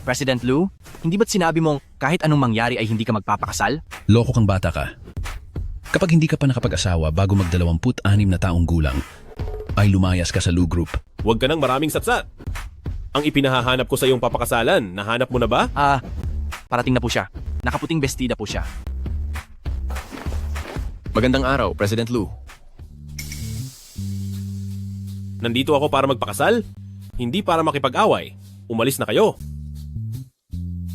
President Lu, hindi ba't sinabi mong kahit anong mangyari ay hindi ka magpapakasal? Loko kang bata ka. Kapag hindi ka pa nakapag-asawa bago mag-26 na taong gulang, ay lumayas ka sa Lu Group. Huwag ka nang maraming satsat. Ang ipinahahanap ko sa iyong papakasalan, nahanap mo na ba? Parating na po siya. Nakaputing bestida po siya. Magandang araw, President Lu. Nandito ako para magpakasal, hindi para makipag-away. Umalis na kayo.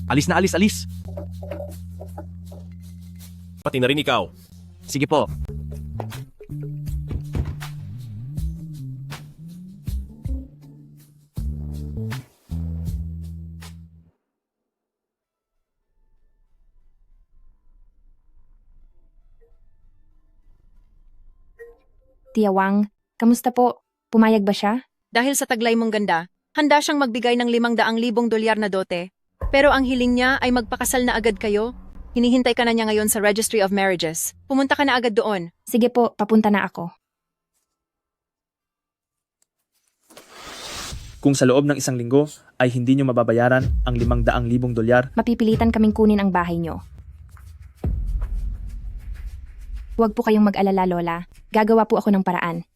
Alis na alis, alis. Pati na rin ikaw. Sige po. Tia Wang, kamusta po? Pumayag ba siya? Dahil sa taglay mong ganda, handa siyang magbigay ng 500,000 dolyar na dote. Pero ang hiling niya ay magpakasal na agad kayo. Hinihintay ka na niya ngayon sa Registry of Marriages. Pumunta ka na agad doon. Sige po, papunta na ako. Kung sa loob ng 1 linggo ay hindi nyo mababayaran ang 500,000 dolyar, Mapipilitan kaming kunin ang bahay nyo. Huwag po kayong mag-alala, Lola. Gagawa po ako ng paraan.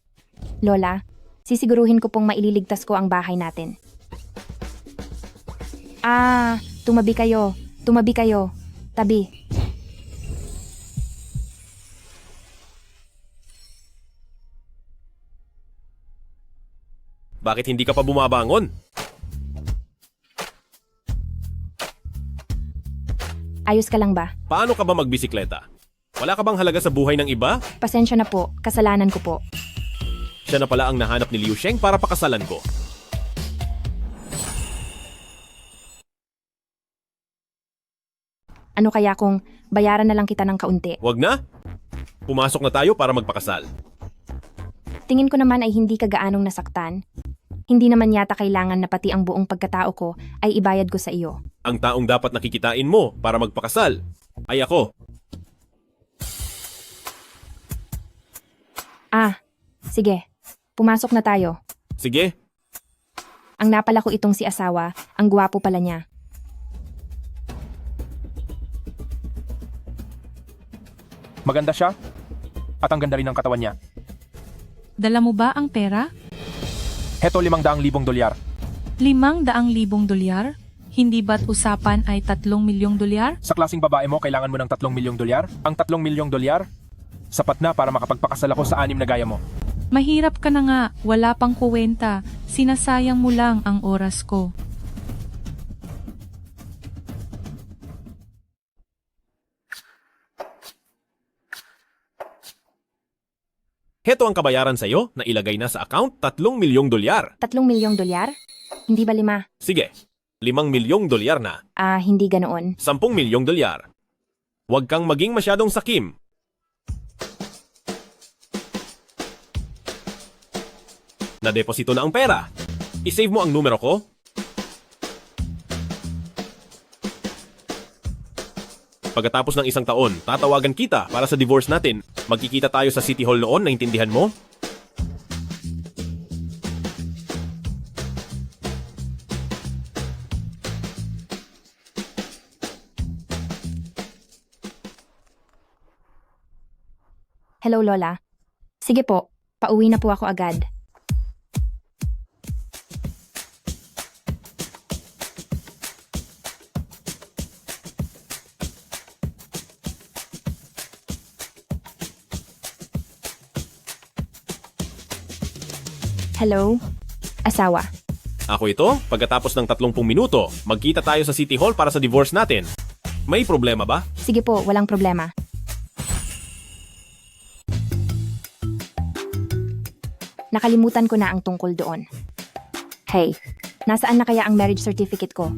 Lola, sisiguruhin ko pong maililigtas ko ang bahay natin. Tumabi kayo. Tumabi kayo. Tabi. Bakit hindi ka pa bumabangon? Ayos ka lang ba? Paano ka ba magbisikleta? Wala ka bang halaga sa buhay ng iba? Pasensya na po. Kasalanan ko po. Siya na pala ang nahanap ni Liu Sheng para pakasalan ko. Ano kaya kung bayaran na lang kita ng kaunti? Wag na. Pumasok na tayo para magpakasal. Tingin ko naman ay hindi ka gaanong nasaktan. Hindi naman yata kailangan na pati ang buong pagkatao ko ay ibayad ko sa iyo. Ang taong dapat nakikitain mo para magpakasal ay ako. Sige. Pumasok na tayo. Sige, Ang napala ko itong si asawa, ang gwapo pala niya. Maganda siya at ang ganda rin ng katawan niya. Dala mo ba ang pera? Heto 500,000 dolyar. 500,000 dolyar? Hindi ba't usapan ay 3 milyong dolyar? Sa klaseng babae mo, kailangan mo ng 3 milyong dolyar? Ang 3 milyong dolyar? Sapat na para makapagpakasal ako sa 6 na gaya mo. Mahirap ka na nga, wala pang kuwenta. Sinasayang mo lang ang oras ko. heto ang kabayaran sa iyo na ilagay na sa account 3 milyong dolyar. 3 milyong dolyar? Hindi ba 5? Sige, 5 milyong dolyar na. Hindi ganoon. 10 milyong dolyar. Huwag kang maging masyadong sakim. Nadeposito na ang pera. I-save mo ang numero ko. Pagkatapos ng 1 taon, tatawagan kita para sa divorce natin. Magkikita tayo sa City Hall noon, naintindihan mo? Hello, Lola. Sige po, pauwi na po ako agad. Hello? Asawa. Ako ito, pagkatapos ng 30 minuto, magkita tayo sa City Hall para sa divorce natin. May problema ba? Sige po, walang problema. Nakalimutan ko na ang tungkol doon. Hey, nasaan na kaya ang marriage certificate ko?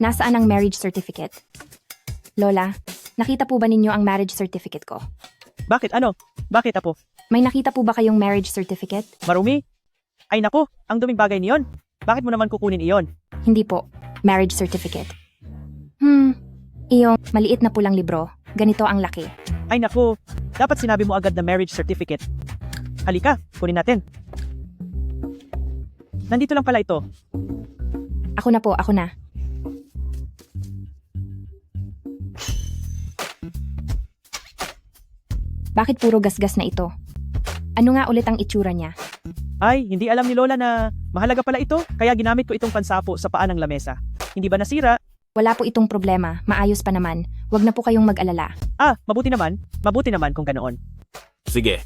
Nasaan ang marriage certificate? Lola, nakita po ba ninyo ang marriage certificate ko? Bakit ano? Bakit apo? May nakita po ba kayong marriage certificate? Marumi? Ay nako, ang duming bagay niyon. Bakit mo naman kukunin iyon? Hindi po. Marriage certificate. Iyong maliit na pulang libro. Ganito ang laki. Ay naku, dapat sinabi mo agad na marriage certificate. Halika, kunin natin. Nandito lang pala ito. Ako na po, ako na. Bakit puro gasgas na ito? Ano nga ulit ang itsura niya? Ay, hindi alam ni Lola na mahalaga pala ito, kaya ginamit ko itong pansapo sa paa ng lamesa. Hindi ba nasira? Wala po itong problema, maayos pa naman. Huwag na po kayong mag-alala. Ah, mabuti naman kung ganoon. Sige.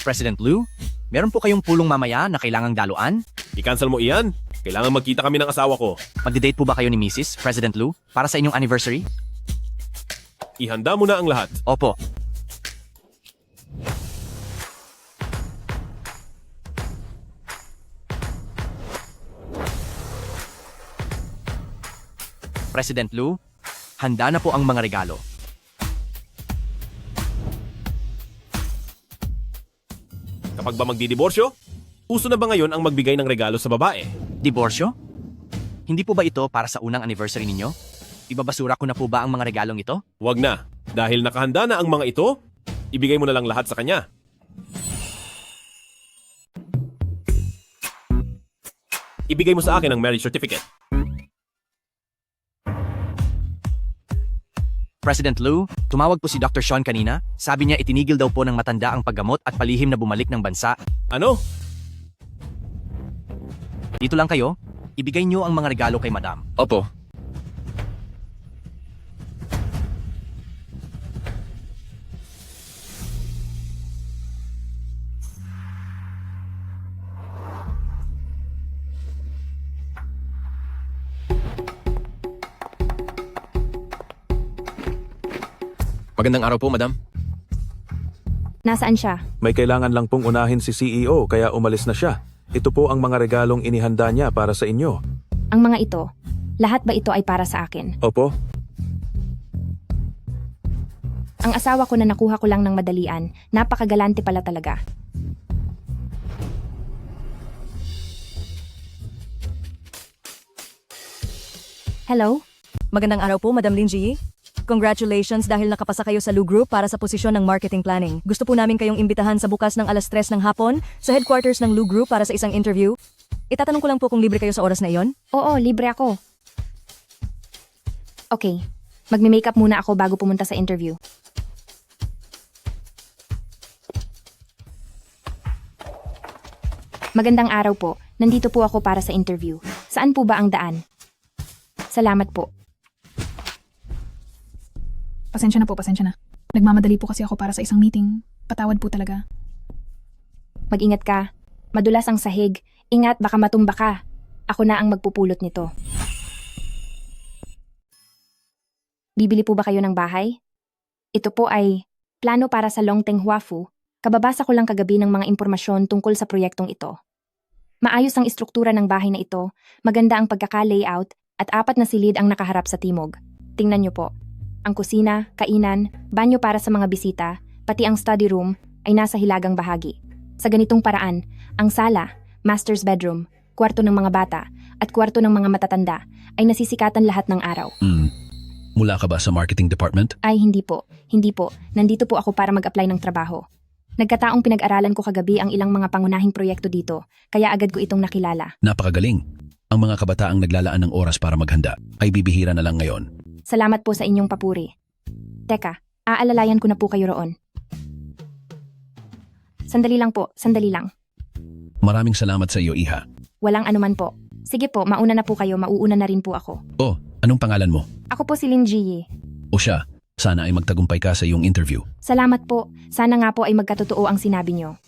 President Liu, meron po kayong pulong mamaya na kailangang daluan? I-cancel mo iyan. Kailangan magkita kami ng asawa ko. Magde-date po ba kayo ni Mrs. President Liu para sa inyong anniversary? Ihanda mo na ang lahat. Opo. President Liu, handa na po ang mga regalo. Kapag ba magdidiborsyo, uso na ba ngayon ang magbigay ng regalo sa babae? Diborsyo? Hindi po ba ito para sa unang anniversary ninyo? Ibabasura ko na po ba ang mga regalong ito? Huwag na. Dahil nakahanda na ang mga ito, ibigay mo na lang lahat sa kanya. Ibigay mo sa akin ang marriage certificate. President Liu, tumawag po si Dr. Sean kanina. Sabi niya itinigil daw po ng matanda ang paggamot at palihim na bumalik ng bansa. Ano? Dito lang kayo. Ibigay niyo ang mga regalo kay Madam. Opo. Magandang araw po, madam. Nasaan siya? May kailangan lang pong unahin si CEO kaya umalis na siya. Ito po ang mga regalong inihanda niya para sa inyo. Ang mga ito, lahat ba ito ay para sa akin? Opo, Ang asawa ko na nakuha ko lang ng madalian, napakagalante pala talaga. Hello? Magandang araw po, Madam Lin Ji. Congratulations dahil nakapasa kayo sa Lu Group para sa posisyon ng marketing planning. Gusto po namin kayong imbitahan sa bukas ng 3:00 ng hapon sa headquarters ng Lu Group para sa isang interview. Itatanong ko lang po kung libre kayo sa oras na iyon. Oo, libre ako. Okay, magme-makeup muna ako bago pumunta sa interview. Magandang araw po. Nandito po ako para sa interview. Saan po ba ang daan? Salamat po. Pasensya na po, pasensya na. Nagmamadali po kasi ako para sa isang meeting. Patawad po talaga. Mag-ingat ka. Madulas ang sahig. Ingat, baka matumba ka. Ako na ang magpupulot nito. Bibili po ba kayo ng bahay? Ito po ay plano para sa Longteng Huafu. Kababasa ko lang kagabi ng mga impormasyon tungkol sa proyektong ito. Maayos ang istruktura ng bahay na ito, maganda ang pagkaka-layout at 4 na silid ang nakaharap sa timog. Tingnan niyo po. Ang kusina, kainan, banyo para sa mga bisita, pati ang study room ay nasa hilagang bahagi. Sa ganitong paraan, ang sala, master's bedroom, kwarto ng mga bata, at kwarto ng mga matatanda ay nasisikatan lahat ng araw. Mula ka ba sa marketing department? Ay, hindi po. Hindi po. Nandito po ako para mag-apply ng trabaho. Nagkataong pinag-aralan ko kagabi ang ilang mga pangunahing proyekto dito, kaya agad ko itong nakilala. Napakagaling. Ang mga kabataang naglalaan ng oras para maghanda ay bibihira na lang ngayon. Salamat po sa inyong papuri. Teka, aalalayan ko na po kayo roon. Sandali lang po, sandali lang. Maraming salamat sa iyo, Iha. Walang anuman po. Sige po, mauna na po kayo, mauuna na rin po ako. Oh, anong pangalan mo? Ako po si Lin Ji. O siya, sana ay magtagumpay ka sa iyong interview. Salamat po. Sana nga po ay magkatotoo ang sinabi niyo.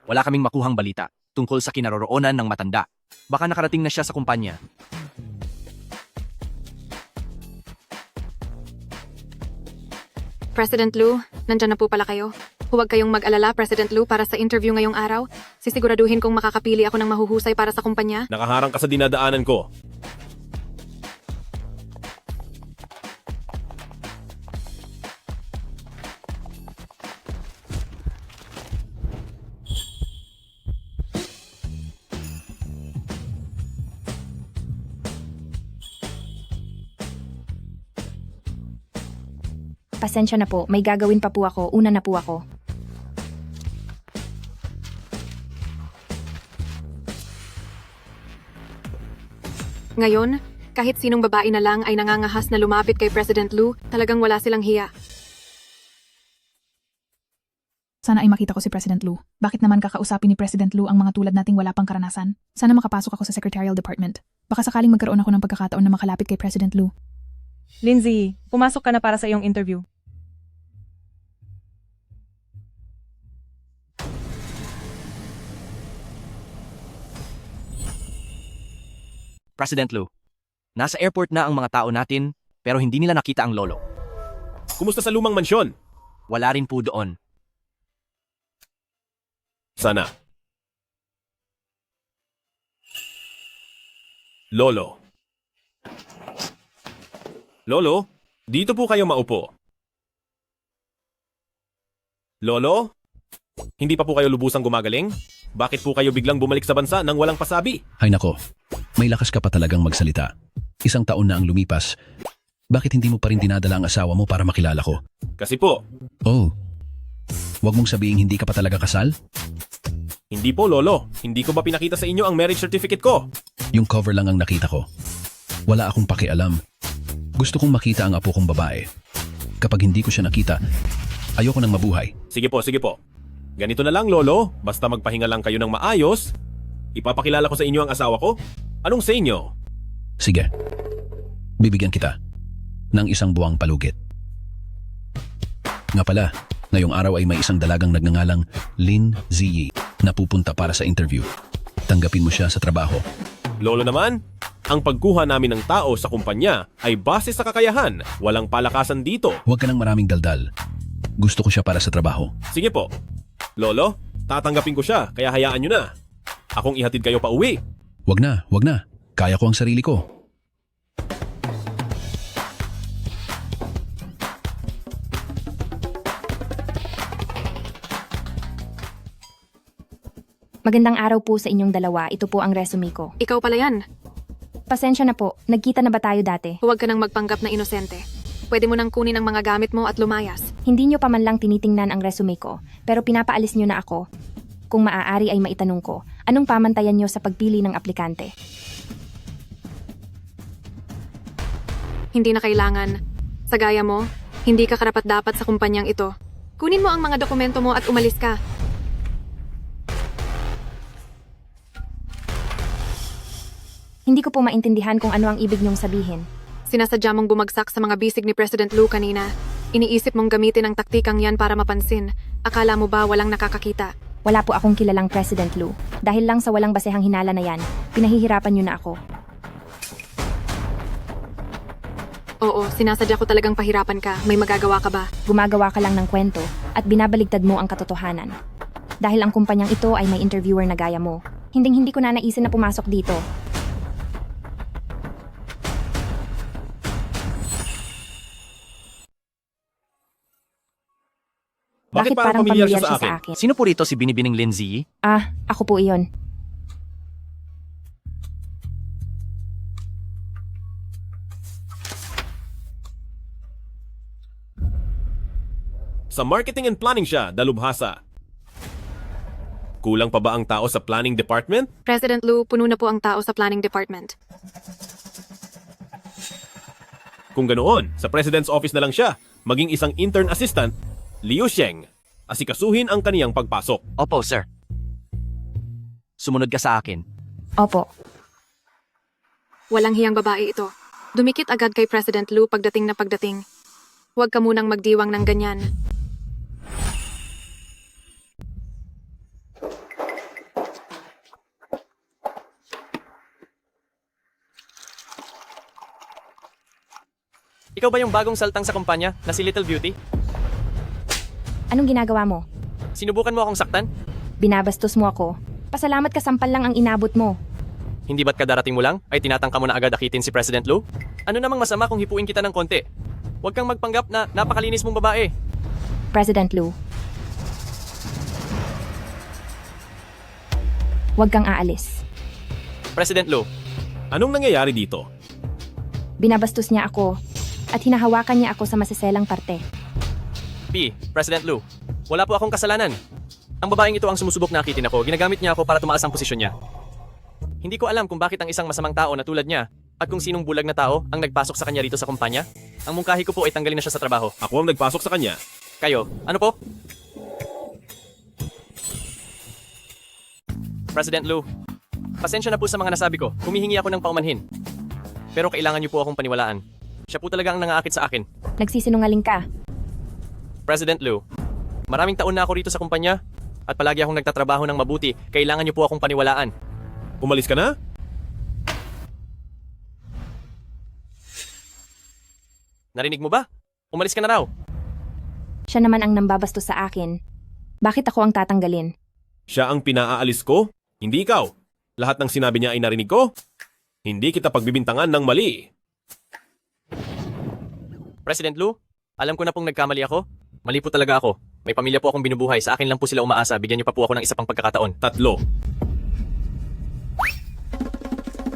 Wala kaming makuhang balita tungkol sa kinaroroonan ng matanda. Baka nakarating na siya sa kumpanya. President Liu, nandyan na po pala kayo. Huwag kayong mag-alala, President Liu, para sa interview ngayong araw. Sisiguraduhin kong makakapili ako ng mahuhusay para sa kumpanya. Nakaharang ka sa dinadaanan ko. Pasensya na po, may gagawin pa po ako, una na po ako. Ngayon, kahit sinong babae na lang ay nangangahas na lumapit kay President Lu, talagang wala silang hiya. Sana ay makita ko si President Lu. Bakit naman kakausapin ni President Lu ang mga tulad nating wala pang karanasan? Sana makapasok ako sa Secretarial Department. Baka sakaling magkaroon ako ng pagkakataon na makalapit kay President Lu. Lindsay, pumasok ka na para sa iyong interview. President Lu, nasa airport na ang mga tao natin pero hindi nila nakita ang lolo. Kumusta sa lumang mansyon? Wala rin po doon. Sana. Lolo. Lolo, dito po kayo maupo. Lolo? Hindi pa po kayo lubusang gumagaling? Bakit po kayo biglang bumalik sa bansa nang walang pasabi? Hay nako, may lakas ka pa talagang magsalita. 1 taon na ang lumipas. Bakit hindi mo pa rin dinadala ang asawa mo para makilala ko? Kasi po, Oh, wag mong sabihin hindi ka pa talaga kasal? hindi po lolo. Hindi ko ba pinakita sa inyo ang marriage certificate ko? Yung cover lang ang nakita ko. Wala akong pakialam. Gusto kong makita ang apo kong babae. Kapag hindi ko siya nakita, ayoko nang mabuhay. Sige po, sige po. Ganito na lang lolo, basta magpahinga lang kayo ng maayos. Ipapakilala ko sa inyo ang asawa ko. Anong sa inyo? Sige, bibigyan kita ng 1 buwang palugit. Nga pala, ngayong araw ay may isang dalagang nagngangalang Lin Ziyi na pupunta para sa interview. Tanggapin mo siya sa trabaho. Lolo naman, ang pagkuha namin ng tao sa kumpanya ay base sa kakayahan. Walang palakasan dito. Huwag ka ng maraming daldal. Gusto ko siya para sa trabaho. Sige po. Lolo, tatanggapin ko siya, kaya hayaan nyo na. Akong ihatid kayo pa uwi. Wag na, wag na. Kaya ko ang sarili ko. Magandang araw po sa inyong dalawa, ito po ang resume ko. Ikaw pala yan. Pasensya na po, nagkita na ba tayo dati? Huwag ka nang magpanggap na inosente. Pwede mo nang kunin ang mga gamit mo at lumayas. Hindi nyo pa man lang tinitingnan ang resume ko, pero pinapaalis nyo na ako. Kung maaari ay maitanong ko, anong pamantayan nyo sa pagpili ng aplikante? Hindi na kailangan. Sa gaya mo, hindi ka karapat-dapat sa kumpanyang ito. Kunin mo ang mga dokumento mo at umalis ka. Hindi ko po maintindihan kung ano ang ibig nyong sabihin. Sinasadya mong bumagsak sa mga bisig ni President Lu kanina. Iniisip mong gamitin ang taktikang yan para mapansin. Akala mo ba walang nakakakita? Wala po akong kilalang President Lu. Dahil lang sa walang basehang hinala na yan, pinahihirapan nyo na ako. Oo, sinasadya ko talagang pahirapan ka. May magagawa ka ba? Gumagawa ka lang ng kwento at binabaligtad mo ang katotohanan. Dahil ang kumpanyang ito ay may interviewer na gaya mo. Hinding-hindi ko na naisin na pumasok dito. Bakit parang pamilyar siya sa akin? Sino po rito si Binibining Lin Ziyi? Ah, ako po iyon. Sa marketing and planning siya, dalubhasa. Kulang pa ba ang tao sa planning department? President Lu, puno na po ang tao sa planning department. Kung ganoon, sa President's office na lang siya, maging isang intern assistant, Liu Sheng, asikasuhin ang kaniyang pagpasok. Opo, sir. Sumunod ka sa akin. Opo. Walang hiyang babae ito. Dumikit agad kay President Lu pagdating na pagdating. Huwag ka munang magdiwang ng ganyan. Ikaw ba yung bagong saltang sa kumpanya na si Little Beauty? Anong ginagawa mo? Sinubukan mo akong saktan? Binabastos mo ako. Pasalamat ka sampal lang ang inabot mo. Hindi ba't kadarating mo lang ay tinatangka mo na agad akitin si President Lu? Ano namang masama kung hipuin kita ng konti? Huwag kang magpanggap na napakalinis mong babae. President Lu. Huwag kang aalis. President Lu. Anong nangyayari dito? Binabastos niya ako at hinahawakan niya ako sa masiselang parte. President Lu, wala po akong kasalanan. Ang babaeng ito ang sumusubok na akitin ako, ginagamit niya ako para tumaas ang posisyon niya. Hindi ko alam kung bakit ang isang masamang tao na tulad niya at kung sinong bulag na tao ang nagpasok sa kanya rito sa kumpanya. Ang mungkahi ko po ay tanggalin na siya sa trabaho. Ako ang nagpasok sa kanya. Kayo, ano po? President Lu, pasensya na po sa mga nasabi ko. Humihingi ako ng paumanhin. Pero kailangan niyo po akong paniwalaan. Siya po talaga ang nangaakit sa akin. Nagsisinungaling ka. President Lu, maraming taon na ako rito sa kumpanya at palagi akong nagtatrabaho ng mabuti. Kailangan niyo po akong paniwalaan. Umalis ka na? Narinig mo ba? Umalis ka na raw. Siya naman ang nambabastos sa akin. Bakit ako ang tatanggalin? Siya ang pinaaalis ko? Hindi ikaw. Lahat ng sinabi niya ay narinig ko? Hindi kita pagbibintangan ng mali. President Lu, alam ko na pong nagkamali ako. Mali po talaga ako. May pamilya po akong binubuhay. Sa akin lang po sila umaasa. Bigyan niyo pa po ako ng isa pang pagkakataon. 3.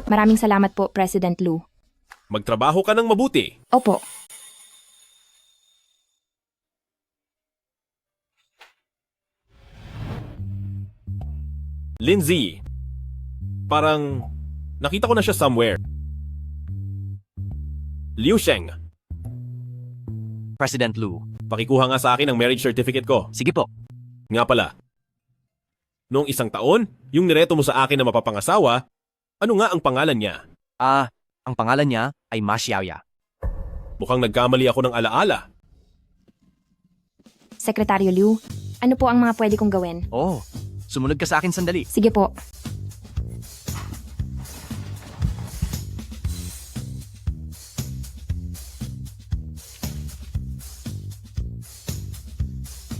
Maraming salamat po, President Lu. Magtrabaho ka ng mabuti. Opo. Lindsay, parang nakita ko na siya somewhere. Liu Sheng, President Lu. pakikuha nga sa akin ang marriage certificate ko. Sige po. Nga pala, noong isang taon, yung nireto mo sa akin na mapapangasawa, ano nga ang pangalan niya? Ang pangalan niya ay Ma Xiaoya. Mukhang nagkamali ako ng alaala. Sekretaryo Liu, ano po ang mga pwede kong gawin? Oh, sumunod ka sa akin sandali. Sige po.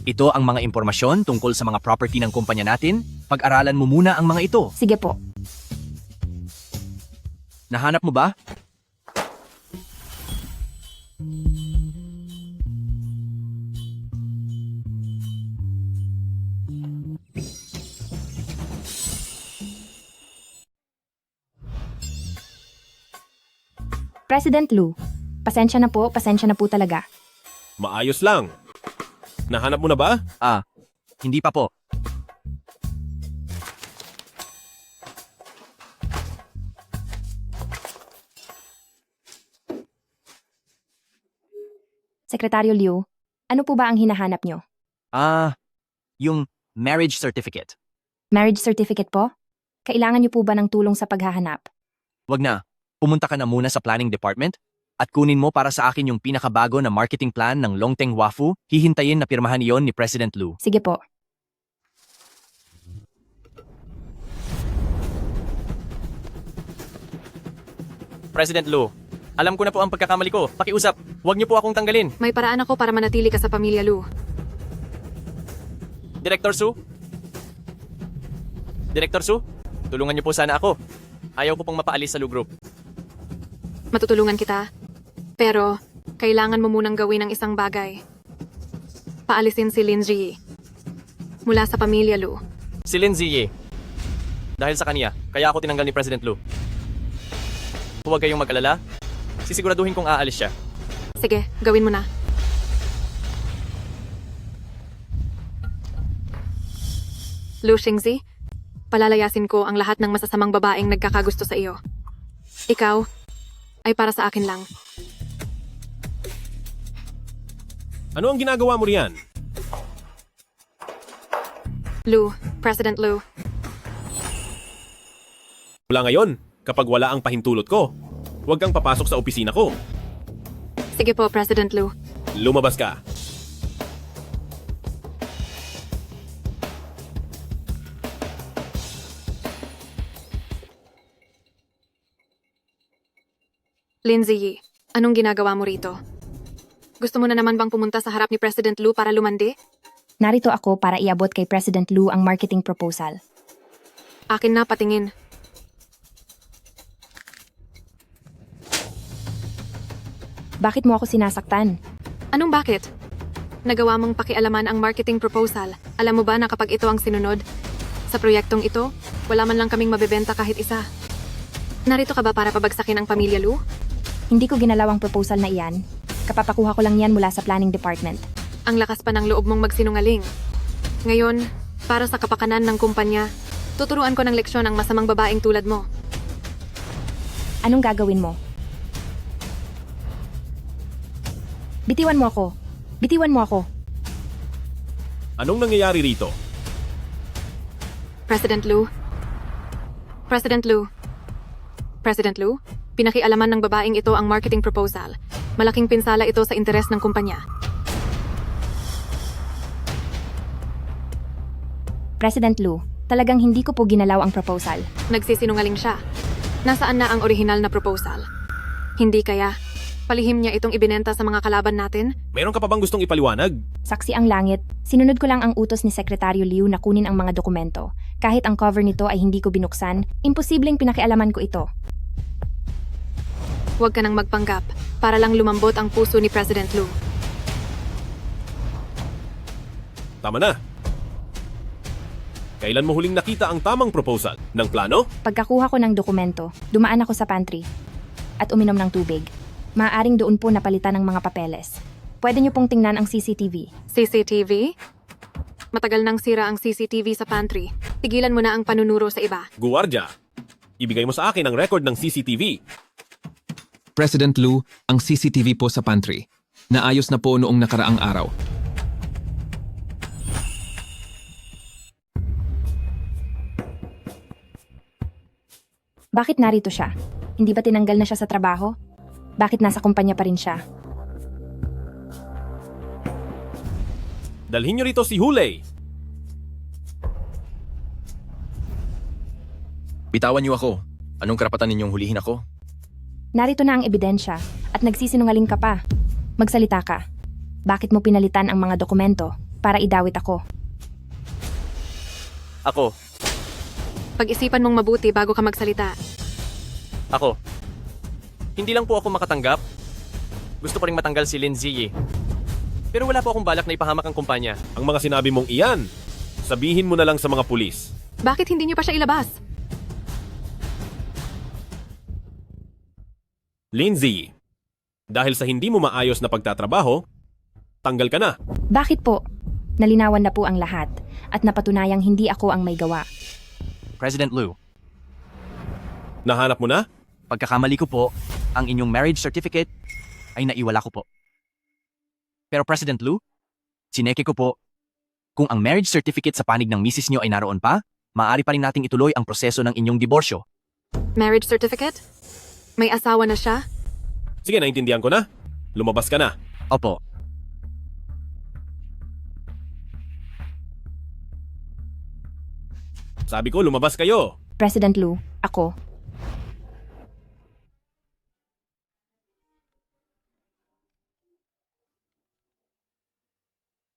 Ito ang mga impormasyon tungkol sa mga property ng kumpanya natin. Pag-aralan mo muna ang mga ito. Sige po. Nahanap mo ba? President Lu, pasensya na po talaga. Maayos lang. Nahanap mo na ba? Hindi pa po. Sekretaryo Liu, ano po ba ang hinahanap nyo? Yung marriage certificate. Marriage certificate po? Kailangan nyo po ba ng tulong sa paghahanap? Wag na. Pumunta ka na muna sa planning department at kunin mo para sa akin yung pinakabago na marketing plan ng Longteng Huafu. Hihintayin na pirmahan iyon ni President Lu. Sige po. President Lu, alam ko na po ang pagkakamali ko. Pakiusap, huwag niyo po akong tanggalin. May paraan ako para manatili ka sa pamilya Lu. Director Su? Director Su, tulungan niyo po sana ako. Ayaw ko pong mapaalis sa Lu Group. Matutulungan kita. Pero, kailangan mo munang gawin ang isang bagay. Paalisin si Lin Ziyi mula sa pamilya Lu. Si Lin Ziyi. Dahil sa kanya, kaya ako tinanggal ni President Lu. Huwag kayong mag-alala. Sisiguraduhin kong aalis siya. Sige, gawin mo na. Lu Xingzi, palalayasin ko ang lahat ng masasamang babaeng nagkakagusto sa iyo. Ikaw ay para sa akin lang. Ano ang ginagawa mo riyan? Lu, President Lu. Mula ngayon, kapag wala ang pahintulot ko, huwag kang papasok sa opisina ko. Sige po, President Lu. Lumabas ka. Lin Ziyi, anong ginagawa mo rito? Gusto mo na naman bang pumunta sa harap ni President Lu para lumandi? Narito ako para iabot kay President Lu ang marketing proposal. Akin na, patingin. Bakit mo ako sinasaktan? Anong bakit? Nagawa mong pakialaman ang marketing proposal. Alam mo ba na kapag ito ang sinunod, sa proyektong ito, wala man lang kaming mabebenta kahit isa. Narito ka ba para pabagsakin ang pamilya Lu? Hindi ko ginalaw ang proposal na iyan. Kapapakuha ko lang yan mula sa planning department. Ang lakas pa ng loob mong magsinungaling. Ngayon, para sa kapakanan ng kumpanya, tuturuan ko ng leksyon ang masamang babaeng tulad mo. Anong gagawin mo? Bitiwan mo ako. Bitiwan mo ako. Anong nangyayari rito? President Lu? President Lu? President Lu? Pinakialaman ng babaeng ito ang marketing proposal. Malaking pinsala ito sa interes ng kumpanya. President Lu, talagang hindi ko po ginalaw ang proposal. Nagsisinungaling siya. Nasaan na ang orihinal na proposal? Hindi kaya palihim niya itong ibinenta sa mga kalaban natin? Meron ka pa bang gustong ipaliwanag? Saksi ang langit, sinunod ko lang ang utos ni Sekretaryo Liu na kunin ang mga dokumento. Kahit ang cover nito ay hindi ko binuksan, imposibleng pinakialaman ko ito. Huwag ka nang magpanggap para lang lumambot ang puso ni President Lu. Tama na. Kailan mo huling nakita ang tamang proposal ng plano? Pagkakuha ko ng dokumento, dumaan ako sa pantry at uminom ng tubig. Maaaring doon po napalitan ng mga papeles. Pwede niyo pong tingnan ang CCTV. CCTV? Matagal nang sira ang CCTV sa pantry. Tigilan mo na ang panunuro sa iba. Guwardia, ibigay mo sa akin ang record ng CCTV. President Lu, ang CCTV po sa pantry. Naayos na po noong nakaraang araw. Bakit narito siya? Hindi ba tinanggal na siya sa trabaho? Bakit nasa kumpanya pa rin siya? Dalhin niyo rito si Huley. Bitawan niyo ako. Anong karapatan ninyong hulihin ako? Narito na ang ebidensya at nagsisinungaling ka pa. Magsalita ka. Bakit mo pinalitan ang mga dokumento para idawit ako? Ako. Pag-isipan mong mabuti bago ka magsalita. Ako. Hindi lang po ako makatanggap. Gusto ko ring matanggal si Lin Ziyi. Pero wala po akong balak na ipahamak ang kumpanya. Ang mga sinabi mong iyan, sabihin mo na lang sa mga pulis. Bakit hindi niyo pa siya ilabas? Lindsay, dahil sa hindi mo maayos na pagtatrabaho, tanggal ka na. Bakit po? Nalinawan na po ang lahat at napatunayang hindi ako ang may gawa. President Lu, Nahanap mo na? pagkakamali ko po, ang inyong marriage certificate ay naiwala ko po. Pero President Lu, sineke ko po, kung ang marriage certificate sa panig ng misis niyo ay naroon pa, maaari pa rin nating ituloy ang proseso ng inyong diborsyo. Marriage certificate? May asawa na siya? Sige, naintindihan ko na. Lumabas ka na. Opo. Sabi ko, lumabas kayo. President Lu, ako.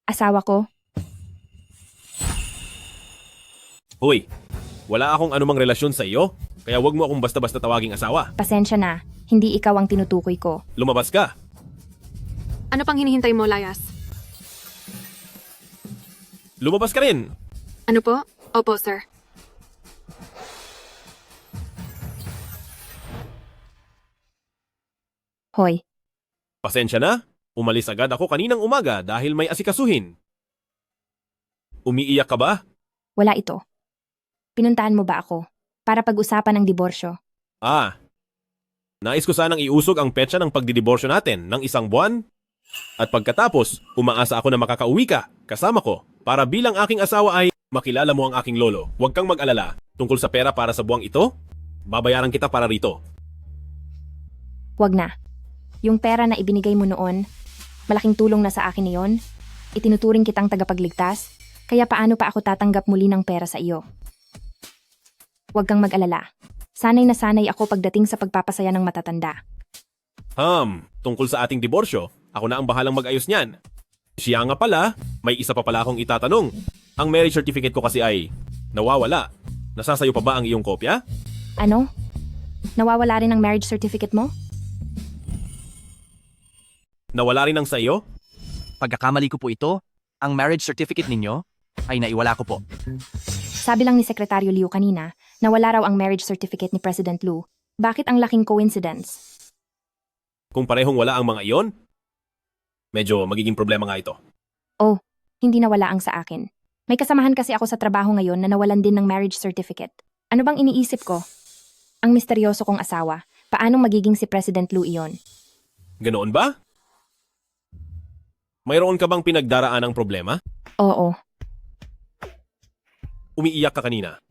Asawa ko, Hoy, wala akong anumang relasyon sa iyo, kaya wag mo akong basta-basta tawaging asawa. pasensya na. Hindi ikaw ang tinutukoy ko. Lumabas ka. Ano pang hinihintay mo, Layas? Lumabas ka rin. Ano po? Opo, sir. Hoy, Pasensya na. Umalis agad ako kaninang umaga dahil may asikasuhin. Umiiyak ka ba? wala ito. Pinuntahan mo ba ako para pag-usapan ng diborsyo? Ah, nais ko sanang iusog ang petsa ng pagdidiborsyo natin ng 1 buwan. At pagkatapos, umaasa ako na makakauwi ka, kasama ko, para bilang aking asawa ay makilala mo ang aking lolo. Huwag kang mag-alala. Tungkol sa pera para sa buwang ito, babayaran kita para rito. Wag na. Yung pera na ibinigay mo noon, malaking tulong na sa akin iyon. Itinuturing kitang tagapagligtas, kaya paano pa ako tatanggap muli ng pera sa iyo? Huwag kang mag-alala. Sanay na sanay ako pagdating sa pagpapasaya ng matatanda. Tungkol sa ating diborsyo, ako na ang bahalang mag-ayos niyan. Siya nga pala, may isa pa pala akong itatanong. Ang marriage certificate ko kasi ay nawawala. Nasasayo pa ba ang iyong kopya? Ano? Nawawala rin ang marriage certificate mo? Nawala rin ang sa iyo? Pagkakamali ko po ito, ang marriage certificate ninyo ay naiwala ko po. Sabi lang ni Sekretaryo Liu kanina, nawala raw ang marriage certificate ni President Lu. Bakit ang laking coincidence? Kung parehong wala ang mga iyon, medyo magiging problema nga ito. Oh, hindi nawala ang sa akin. May kasamahan kasi ako sa trabaho ngayon na nawalan din ng marriage certificate. Ano bang iniisip ko? Ang misteryoso kong asawa. Paanong magiging si President Lu iyon? Ganoon ba? Mayroon ka bang pinagdaraan ng problema? Oo. Umiiyak ka kanina.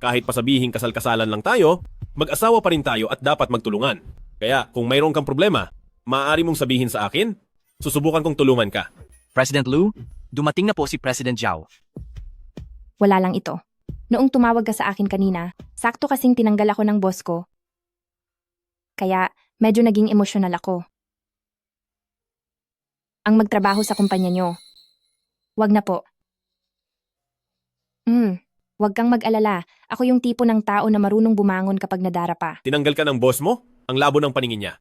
Kahit pasabihin kasal-kasalan lang tayo, mag-asawa pa rin tayo at dapat magtulungan. Kaya kung mayroon kang problema, maaari mong sabihin sa akin, susubukan kong tulungan ka. President Lu, dumating na po si President Zhao. Wala lang ito. Noong tumawag ka sa akin kanina, sakto kasing tinanggal ako ng boss ko. Kaya medyo naging emosyonal ako. Ang magtrabaho sa kumpanya nyo. Wag na po. Wag kang mag-alala. Ako yung tipo ng tao na marunong bumangon kapag nadarapa. Tinanggal ka ng boss mo? Ang labo ng paningin niya.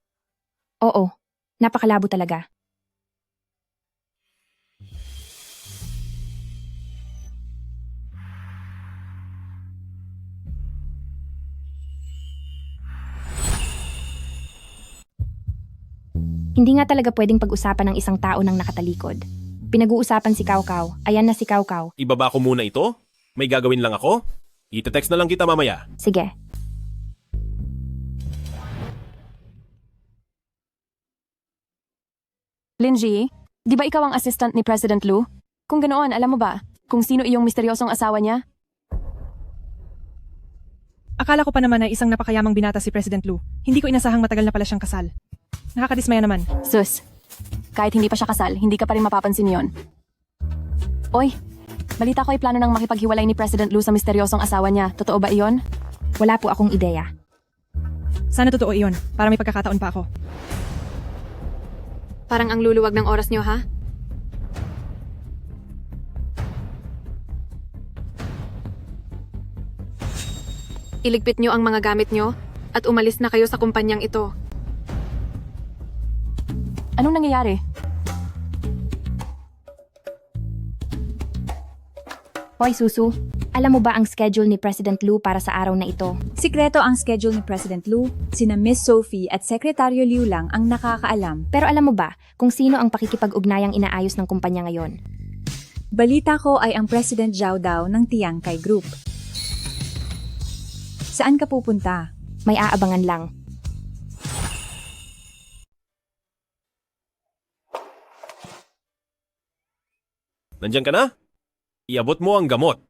Oo, napakalabo talaga. Hindi nga talaga pwedeng pag-usapan ng isang tao ng nakatalikod. Pinag-uusapan si Kaukau. Ayan na si Kaukau. Ibaba ko muna ito? May gagawin lang ako? Ite-text na lang kita mamaya. Sige. Linji, di ba ikaw ang assistant ni President Lu? Kung ganoon, alam mo ba kung sino iyong misteryosong asawa niya? Akala ko pa naman na isang napakayamang binata si President Lu. Hindi ko inasahang matagal na pala siyang kasal. Nakakadismaya naman. Sus, kahit hindi pa siya kasal, hindi ka pa rin mapapansin yon. Oy, balita ko ay plano ng makipaghiwalay ni President Lu sa misteryosong asawa niya. Totoo ba iyon? Wala po akong ideya. Sana totoo iyon, para may pagkakataon pa ako. Parang ang luluwag ng oras nyo, ha? Iligpit nyo ang mga gamit nyo at umalis na kayo sa kumpanyang ito. Anong nangyayari? Hoy Susu, alam mo ba ang schedule ni President Lu para sa araw na ito? Sikreto ang schedule ni President Lu, sina Miss Sophie at Sekretaryo Liu lang ang nakakaalam. Pero alam mo ba kung sino ang pakikipag-ugnayang inaayos ng kumpanya ngayon? Balita ko ay ang President Zhao daw ng Tiangkai Group. Saan ka pupunta? May aabangan lang. Nandiyan ka na? Iabot mo ang gamot.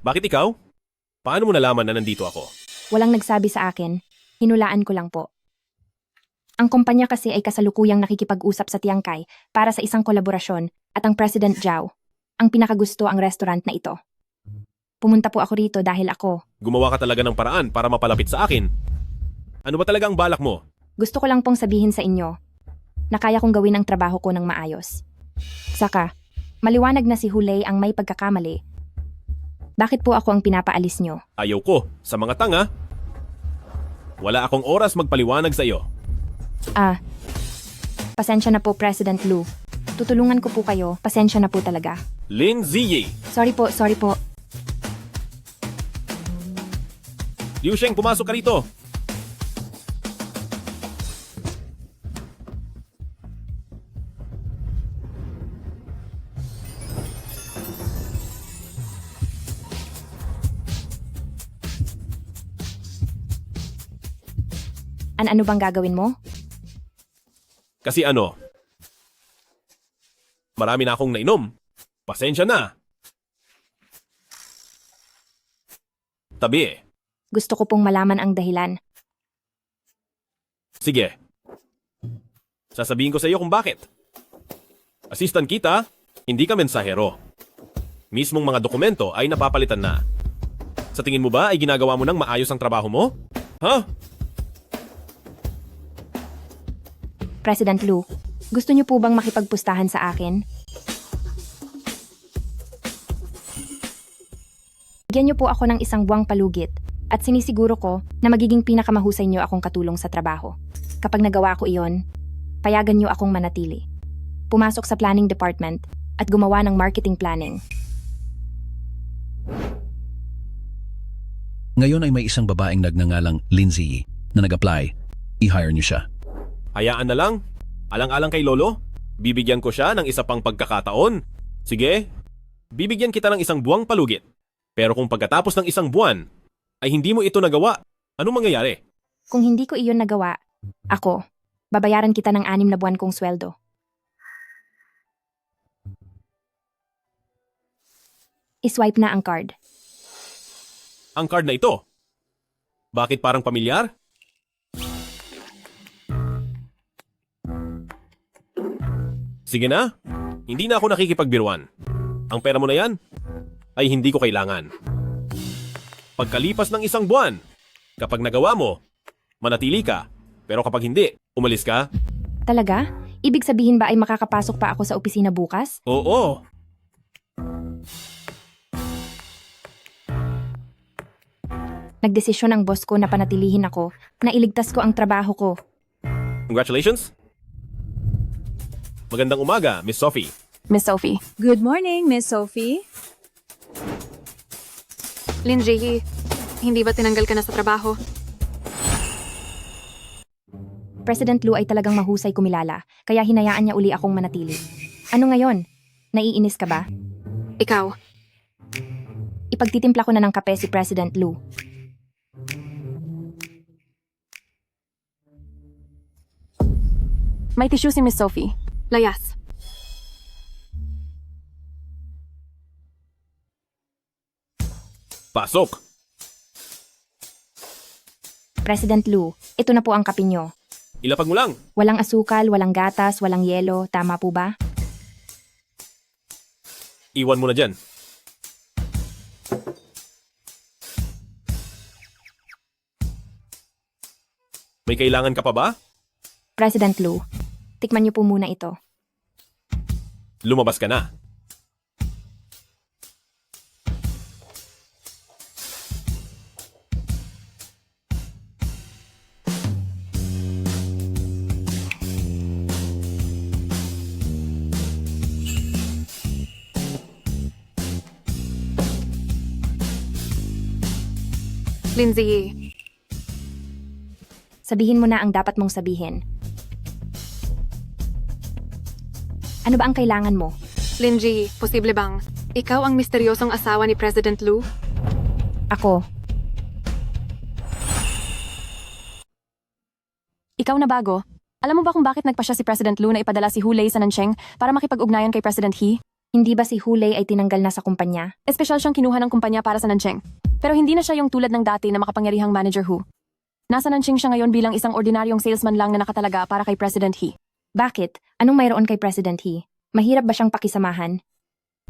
Bakit ikaw? Paano mo nalaman na nandito ako? Walang nagsabi sa akin. Hinulaan ko lang po. Ang kumpanya kasi ay kasalukuyang nakikipag-usap sa Tiangkai para sa isang kolaborasyon at ang President Zhao ang pinakagusto ang restaurant na ito. Pumunta po ako rito dahil ako. Gumawa ka talaga ng paraan para mapalapit sa akin. Ano ba talaga ang balak mo? Gusto ko lang pong sabihin sa inyo na kaya kong gawin ang trabaho ko ng maayos. Saka, maliwanag na si Hulay ang may pagkakamali. Bakit po ako ang pinapaalis nyo? Ayaw ko. Sa mga tanga. Wala akong oras magpaliwanag sa iyo. Pasensya na po, President Lu. Tutulungan ko po kayo. Pasensya na po talaga. Lin Ziyi. Sorry po. Liu Sheng, pumasok ka rito. Ano bang gagawin mo? Kasi ano? Marami na akong nainom. Pasensya na. Tabi. Gusto ko pong malaman ang dahilan. Sige. Sasabihin ko sa iyo kung bakit. Assistant kita, hindi ka mensahero. Mismong mga dokumento ay napapalitan na. Sa tingin mo ba ay ginagawa mo nang maayos ang trabaho mo? Ha? President Lu, gusto niyo po bang makipagpustahan sa akin? Bigyan niyo po ako ng isang buwang palugit at sinisiguro ko na magiging pinakamahusay niyo akong katulong sa trabaho. Kapag nagawa ko iyon, payagan niyo akong manatili. Pumasok sa planning department at gumawa ng marketing planning. Ngayon ay may isang babaeng nagngangalang Lin Ziyi. na nag-apply. I-hire niyo siya. Hayaan na lang. Alang-alang kay Lolo, bibigyan ko siya ng isa pang pagkakataon. Sige, bibigyan kita ng isang buwang palugit. Pero kung pagkatapos ng isang buwan ay hindi mo ito nagawa, anong mangyayari? Kung hindi ko iyon nagawa, ako, babayaran kita ng 6 na buwan kong sweldo. I-swipe na ang card. Ang card na ito. Bakit parang pamilyar? Sige na, hindi na ako nakikipagbiruan. Ang pera mo na yan ay hindi ko kailangan. Pagkalipas ng isang buwan, kapag nagawa mo, manatili ka. Pero kapag hindi, umalis ka. Talaga? Ibig sabihin ba ay makakapasok pa ako sa opisina bukas? Oo. Nagdesisyon ang boss ko na panatilihin ako, na iligtas ko ang trabaho ko. Congratulations. Magandang umaga, Miss Sophie. Miss Sophie. Good morning, Miss Sophie. Lin Ji, hindi ba tinanggal ka na sa trabaho? President Lu ay talagang mahusay kumilala, kaya hinayaan niya uli akong manatili. Ano ngayon? Naiinis ka ba? Ikaw. Ipagtitimpla ko na ng kape si President Lu. May tissue si Miss Sophie. Layas. Pasok. President Lu, ito na po ang kape nyo. Ilapag mo lang. Walang asukal, walang gatas, walang yelo, tama po ba? Iwan mo na dyan. May kailangan ka pa ba? President Lu, tikman niyo po muna ito. Lumabas ka na. Lindsay, Sabihin mo na ang dapat mong sabihin. Ano ba ang kailangan mo? Lindsay, posible bang ikaw ang misteryosong asawa ni President Lu? Ako. Ikaw na bago. Alam mo ba kung bakit nagpa siya si President Lu na ipadala si Hulei sa Nancheng para makipag-ugnayan kay President He? Hindi ba si Hulei ay tinanggal na sa kumpanya? Espesyal siyang kinuha ng kumpanya para sa Nancheng. Pero hindi na siya yung tulad ng dati na makapangyarihang manager Hu. Nasa Nancheng siya ngayon bilang isang ordinaryong salesman lang na nakatalaga para kay President He. Bakit? Anong mayroon kay President He? Mahirap ba siyang pakisamahan?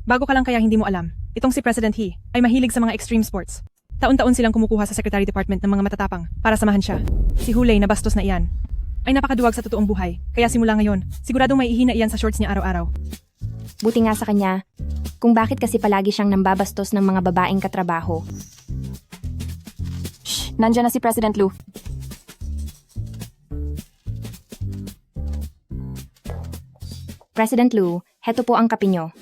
Bago ka lang kaya hindi mo alam. Itong si President He ay mahilig sa mga extreme sports. Taon-taon silang kumukuha sa Secretary Department ng mga matatapang para samahan siya. Si Hulei na bastos na iyan ay napakaduwag sa totoong buhay. Kaya simula ngayon, siguradong may ihina iyan sa shorts niya araw-araw. Buti nga sa kanya, kung bakit kasi palagi siyang nambabastos ng mga babaeng katrabaho. Shh, nandyan na si President Lu. President Lu, heto po ang kape nyo.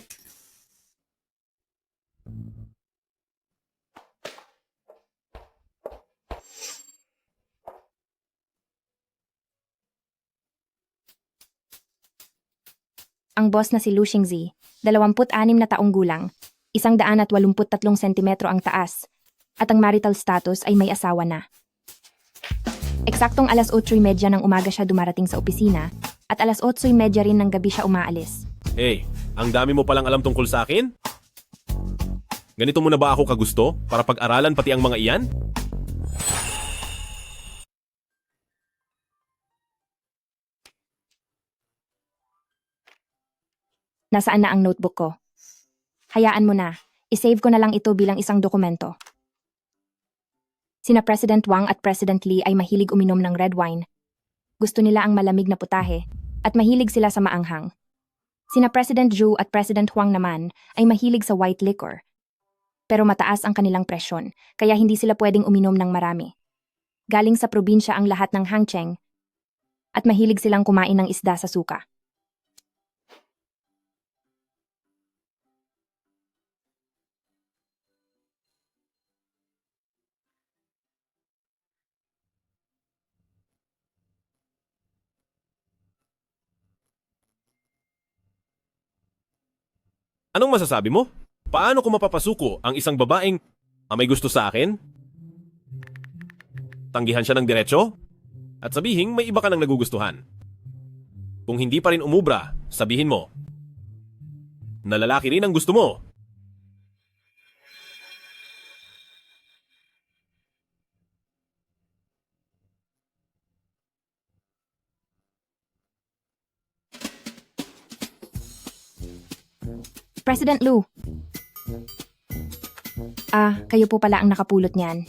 Ang boss na si Lu Xingzi, 26 na taong gulang, 183 sentimetro ang taas, at ang marital status ay may asawa na. Eksaktong alas 8:30 ng umaga siya dumarating sa opisina, at alas 8:30 rin ng gabi siya umaalis. Hey, ang dami mo palang alam tungkol sa akin? Ganito mo na ba ako kagusto para pag-aralan pati ang mga iyan? Nasaan na ang notebook ko? Hayaan mo na, isave ko na lang ito bilang isang dokumento. Sina President Wang at President Lee ay mahilig uminom ng red wine. Gusto nila ang malamig na putahe, at mahilig sila sa maanghang. Sina President Zhu at President Huang naman ay mahilig sa white liquor. Pero mataas ang kanilang presyon, kaya hindi sila pwedeng uminom ng marami. Galing sa probinsya ang lahat ng Hangcheng, at mahilig silang kumain ng isda sa suka. Anong masasabi mo? Paano ko mapapasuko ang isang babaeng may gusto sa akin? Tanggihan siya ng diretsyo? At sabihing may iba ka nang nagugustuhan. Kung hindi pa rin umubra, sabihin mo na lalaki rin ang gusto mo. President Lu. Kayo po pala ang nakapulot niyan.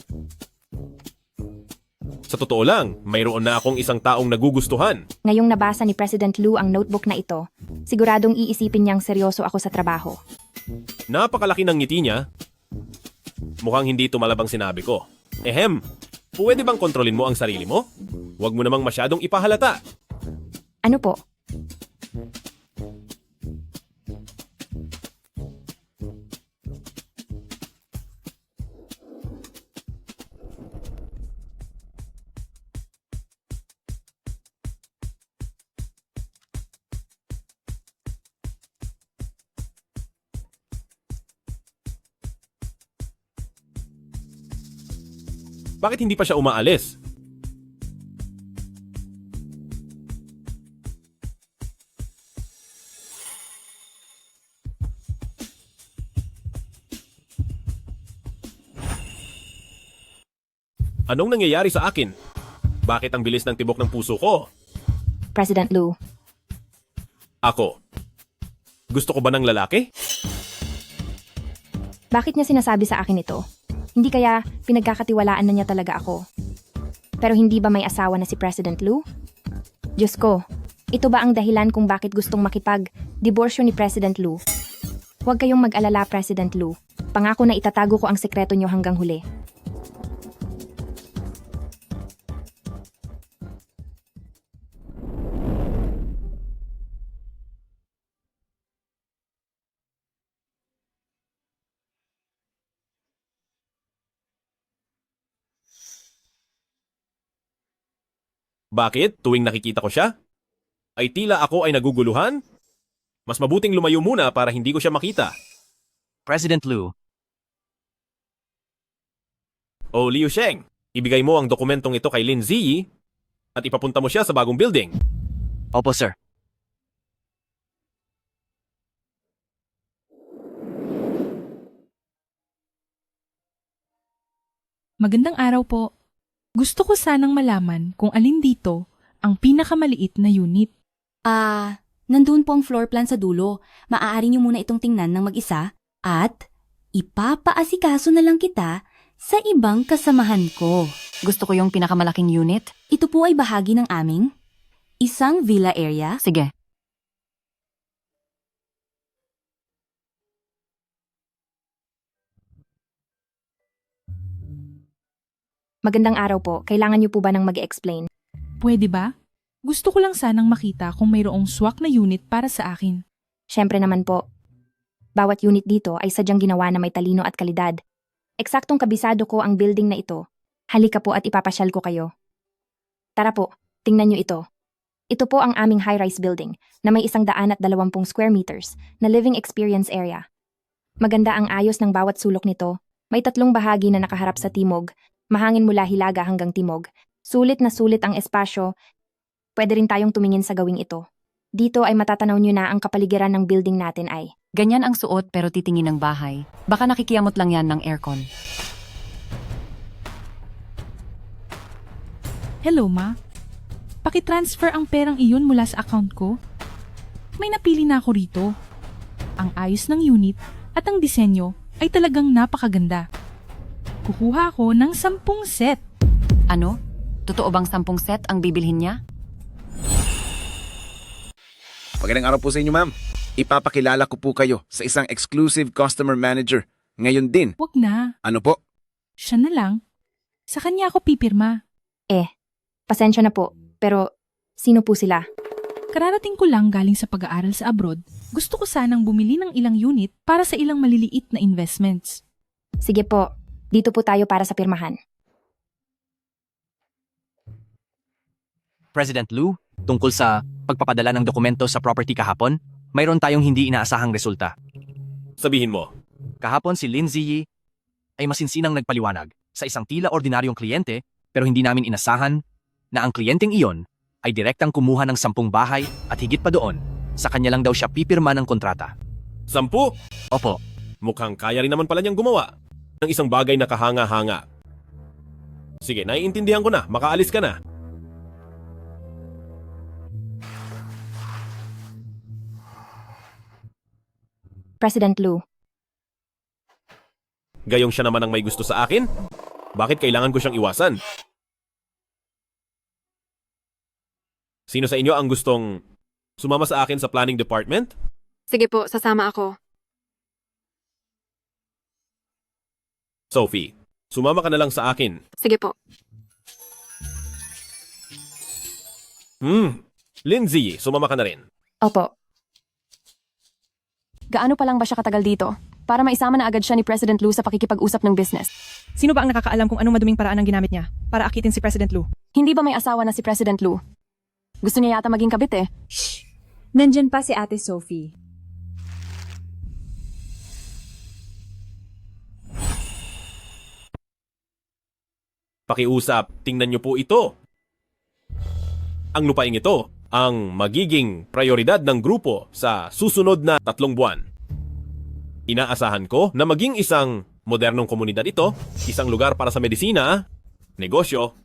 Sa totoo lang, mayroon na akong isang taong nagugustuhan. Ngayong nabasa ni President Lu ang notebook na ito, siguradong iisipin niyang seryoso ako sa trabaho. Napakalaki ng ngiti niya. Mukhang hindi tumalabang sinabi ko. Ehem, pwede bang kontrolin mo ang sarili mo? Huwag mo namang masyadong ipahalata. Ano po? Bakit hindi pa siya umaalis? Anong nangyayari sa akin? Bakit ang bilis ng tibok ng puso ko? President Lu. Ako. Gusto ko ba ng lalaki? Bakit niya sinasabi sa akin ito? Hindi kaya pinagkakatiwalaan na niya talaga ako? Pero hindi ba may asawa na si President Lu? Diyos ko, ito ba ang dahilan kung bakit gustong makipag-diborsyo ni President Lu? Huwag kayong mag-alala, President Lu. Pangako na itatago ko ang sekreto niyo hanggang huli. Bakit? Tuwing nakikita ko siya? Ay tila ako ay naguguluhan? Mas mabuting lumayo muna para hindi ko siya makita. President Lu, O Liu Sheng, ibigay mo ang dokumentong ito kay Lin Ziyi at ipapunta mo siya sa bagong building. opo sir. Magandang araw po. Gusto ko sanang malaman kung alin dito ang pinakamaliit na unit. Nandun po ang floor plan sa dulo. Maaari niyo muna itong tingnan ng mag-isa at ipapaasikaso na lang kita sa ibang kasamahan ko. Gusto ko yung pinakamalaking unit. Ito po ay bahagi ng aming isang villa area. Sige. Magandang araw po. Kailangan niyo po ba ng mag-explain? Pwede ba? Gusto ko lang sanang makita kung mayroong swak na unit para sa akin. Siyempre naman po. Bawat unit dito ay sadyang ginawa na may talino at kalidad. Eksaktong kabisado ko ang building na ito. Halika po at ipapasyal ko kayo. Tara po, tingnan niyo ito. Ito po ang aming high-rise building na may 120 square meters na living experience area. Maganda ang ayos ng bawat sulok nito. May 3 bahagi na nakaharap sa timog. Mahangin mula Hilaga hanggang Timog. Sulit na sulit ang espasyo. Pwede rin tayong tumingin sa gawing ito. Dito ay matatanaw nyo na ang kapaligiran ng building natin ay. Ganyan ang suot pero titingin ng bahay. Baka nakikiyamot lang yan ng aircon. Hello, ma. Pakitransfer ang perang iyon mula sa account ko. May napili na ako rito. Ang ayos ng unit at ang disenyo ay talagang napakaganda. Kukuha ako ng 10 set. Ano? Totoo bang 10 set ang bibilhin niya? Magandang araw po sa inyo, ma'am. Ipapakilala ko po kayo sa isang exclusive customer manager. Ngayon din. Wag na. Ano po? Siya na lang. Sa kanya ako pipirma. Pasensya na po, pero sino po sila? Kararating ko lang galing sa pag-aaral sa abroad. Gusto ko sanang bumili ng ilang unit para sa ilang maliliit na investments. Sige po, dito po tayo para sa pirmahan. President Lu, tungkol sa pagpapadala ng dokumento sa property kahapon, mayroon tayong hindi inaasahang resulta. Sabihin mo. Kahapon si Lin Ziyi ay masinsinang nagpaliwanag sa isang tila ordinaryong kliyente pero hindi namin inasahan na ang kliyenteng iyon ay direktang kumuha ng 10 bahay at higit pa doon, sa kanya lang daw siya pipirma ng kontrata. 10? Opo. Mukhang kaya rin naman pala niyang gumawa ng isang bagay na kahanga-hanga. Sige, naiintindihan ko na. Makaalis ka na. President Lu, Gayong siya naman ang may gusto sa akin? Bakit kailangan ko siyang iwasan? Sino sa inyo ang gustong sumama sa akin sa planning department? Sige po, sasama ako. Sophie, sumama ka na lang sa akin. Sige po. Lindsay, sumama ka na rin. Opo. Gaano pa lang ba siya katagal dito? Para maisama na agad siya ni President Lu sa pakikipag-usap ng business. Sino ba ang nakakaalam kung anong maduming paraan ang ginamit niya para akitin si President Lu? Hindi ba may asawa na si President Lu? Gusto niya yata maging kabit eh. Nandyan pa si Ate Sophie. Pakiusap, tingnan niyo po ito. Ang lupaing ito ang magiging prioridad ng grupo sa susunod na 3 buwan. Inaasahan ko na maging isang modernong komunidad ito, isang lugar para sa medisina, negosyo,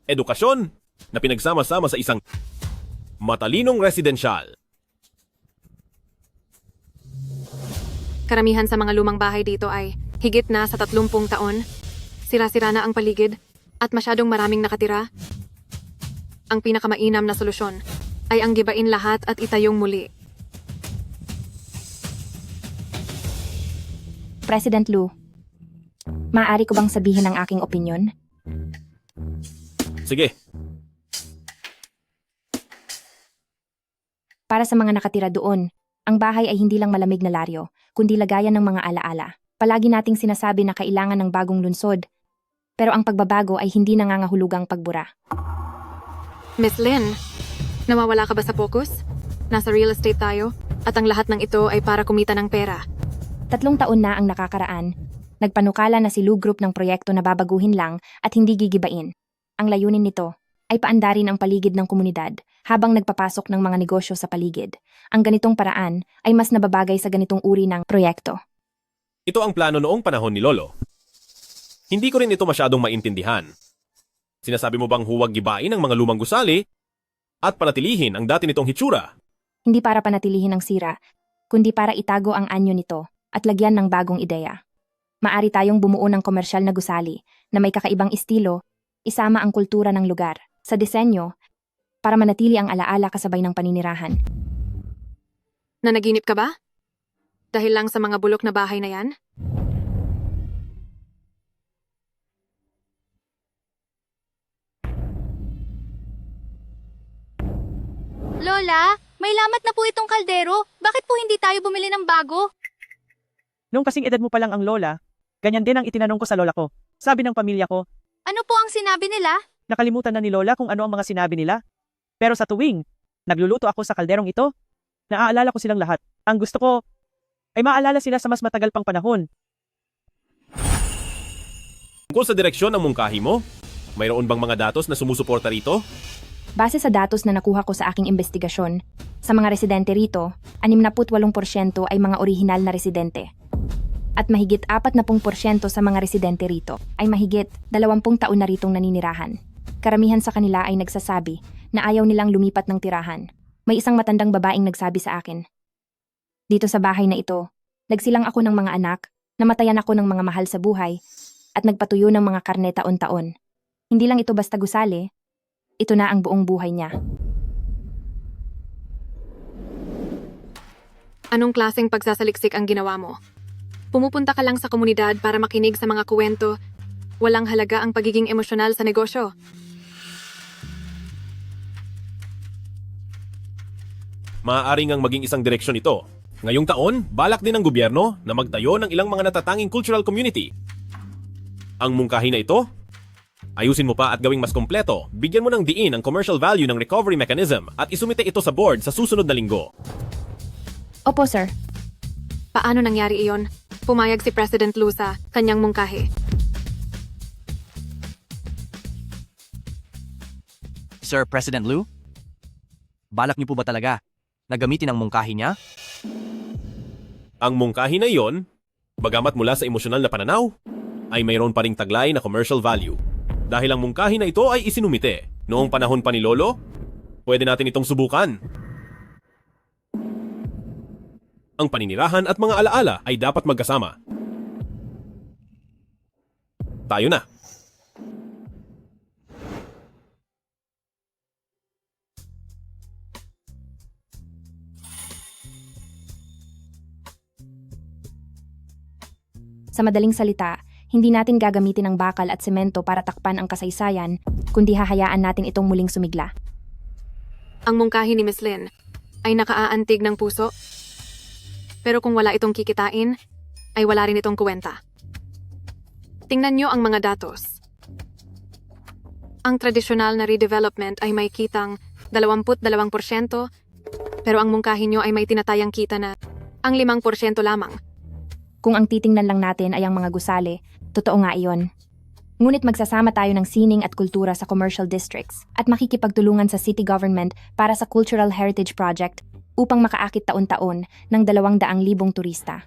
edukasyon, na pinagsama-sama sa isang matalinong residensyal. Karamihan sa mga lumang bahay dito ay higit na sa 30 taon. Sira-sira na ang paligid at masyadong maraming nakatira. Ang pinakamainam na solusyon ay ang gibain lahat at itayong muli. President Lu, maaari ko bang sabihin ang aking opinyon? Sige. Para sa mga nakatira doon, ang bahay ay hindi lang malamig na laryo, kundi lagayan ng mga alaala. Palagi nating sinasabi na kailangan ng bagong lunsod, pero ang pagbabago ay hindi nangangahulugang pagbura. Miss Lin, nawawala ka ba sa focus? Nasa real estate tayo at ang lahat ng ito ay para kumita ng pera. 3 taon na ang nakakaraan. Nagpanukala na si Lu Group ng proyekto na babaguhin lang at hindi gigibain. Ang layunin nito ay paandarin ang paligid ng komunidad habang nagpapasok ng mga negosyo sa paligid. Ang ganitong paraan ay mas nababagay sa ganitong uri ng proyekto. Ito ang plano noong panahon ni Lolo. Hindi ko rin ito masyadong maintindihan. Sinasabi mo bang huwag gibain ang mga lumang gusali at panatilihin ang dati nitong hitsura? Hindi para panatilihin ang sira, kundi para itago ang anyo nito at lagyan ng bagong ideya. Maari tayong bumuo ng komersyal na gusali na may kakaibang estilo, isama ang kultura ng lugar sa disenyo para manatili ang alaala kasabay ng paninirahan. Nanaginip ka ba? Dahil lang sa mga bulok na bahay na yan? Lola, may lamat na po itong kaldero. Bakit po hindi tayo bumili ng bago? Nung kasing edad mo pa lang ang lola, ganyan din ang itinanong ko sa lola ko. Sabi ng pamilya ko, Ano po ang sinabi nila? nakalimutan na ni lola kung ano ang mga sinabi nila. Pero sa tuwing nagluluto ako sa kalderong ito, naaalala ko silang lahat. Ang gusto ko ay maalala sila sa mas matagal pang panahon. Tungkol sa direksyon ng mungkahi mo, mayroon bang mga datos na sumusuporta rito? Base sa datos na nakuha ko sa aking investigasyon, sa mga residente rito, 68% ay mga orihinal na residente. At mahigit 40% sa mga residente rito ay mahigit 20 taon na ritong naninirahan. Karamihan sa kanila ay nagsasabi na ayaw nilang lumipat ng tirahan. May isang matandang babaeng nagsabi sa akin, "Dito sa bahay na ito, nagsilang ako ng mga anak, namatayan ako ng mga mahal sa buhay, at nagpatuyo ng mga karne taon-taon. Hindi lang ito basta gusali, ito na ang buong buhay niya." Anong klaseng pagsasaliksik ang ginawa mo? Pumupunta ka lang sa komunidad para makinig sa mga kuwento. Walang halaga ang pagiging emosyonal sa negosyo. Maaaring ang maging isang direksyon ito. Ngayong taon, balak din ng gobyerno na magtayo ng ilang mga natatanging cultural community. Ang mungkahi na ito, ayusin mo pa at gawing mas kompleto. Bigyan mo ng diin ang commercial value ng recovery mechanism at isumite ito sa board sa susunod na linggo. Opo, sir. Paano nangyari iyon? Pumayag si President Lu sa kanyang mungkahi. Sir President Lu? Balak niyo po ba talaga na gamitin ang mungkahi niya? Ang mungkahi na iyon, bagamat mula sa emosyonal na pananaw, ay mayroon pa ring taglay na commercial value. Dahil ang mungkahi na ito ay isinumite noong panahon pa ni Lolo, pwede natin itong subukan. Ang paninirahan at mga alaala ay dapat magkasama. Tayo na. Sa madaling salita, hindi natin gagamitin ang bakal at semento para takpan ang kasaysayan, kundi hahayaan natin itong muling sumigla. Ang mungkahi ni Miss Lin ay nakaaantig ng puso. Pero kung wala itong kikitain, ay wala rin itong kuwenta. Tingnan nyo ang mga datos. Ang tradisyonal na redevelopment ay may kitang 22%, pero ang mungkahi nyo ay may tinatayang kita na ang 5% lamang. Kung ang titingnan lang natin ay ang mga gusali, totoo nga iyon. Ngunit magsasama tayo ng sining at kultura sa commercial districts at makikipagtulungan sa city government para sa Cultural Heritage Project upang makaakit taon-taon ng 200,000 turista.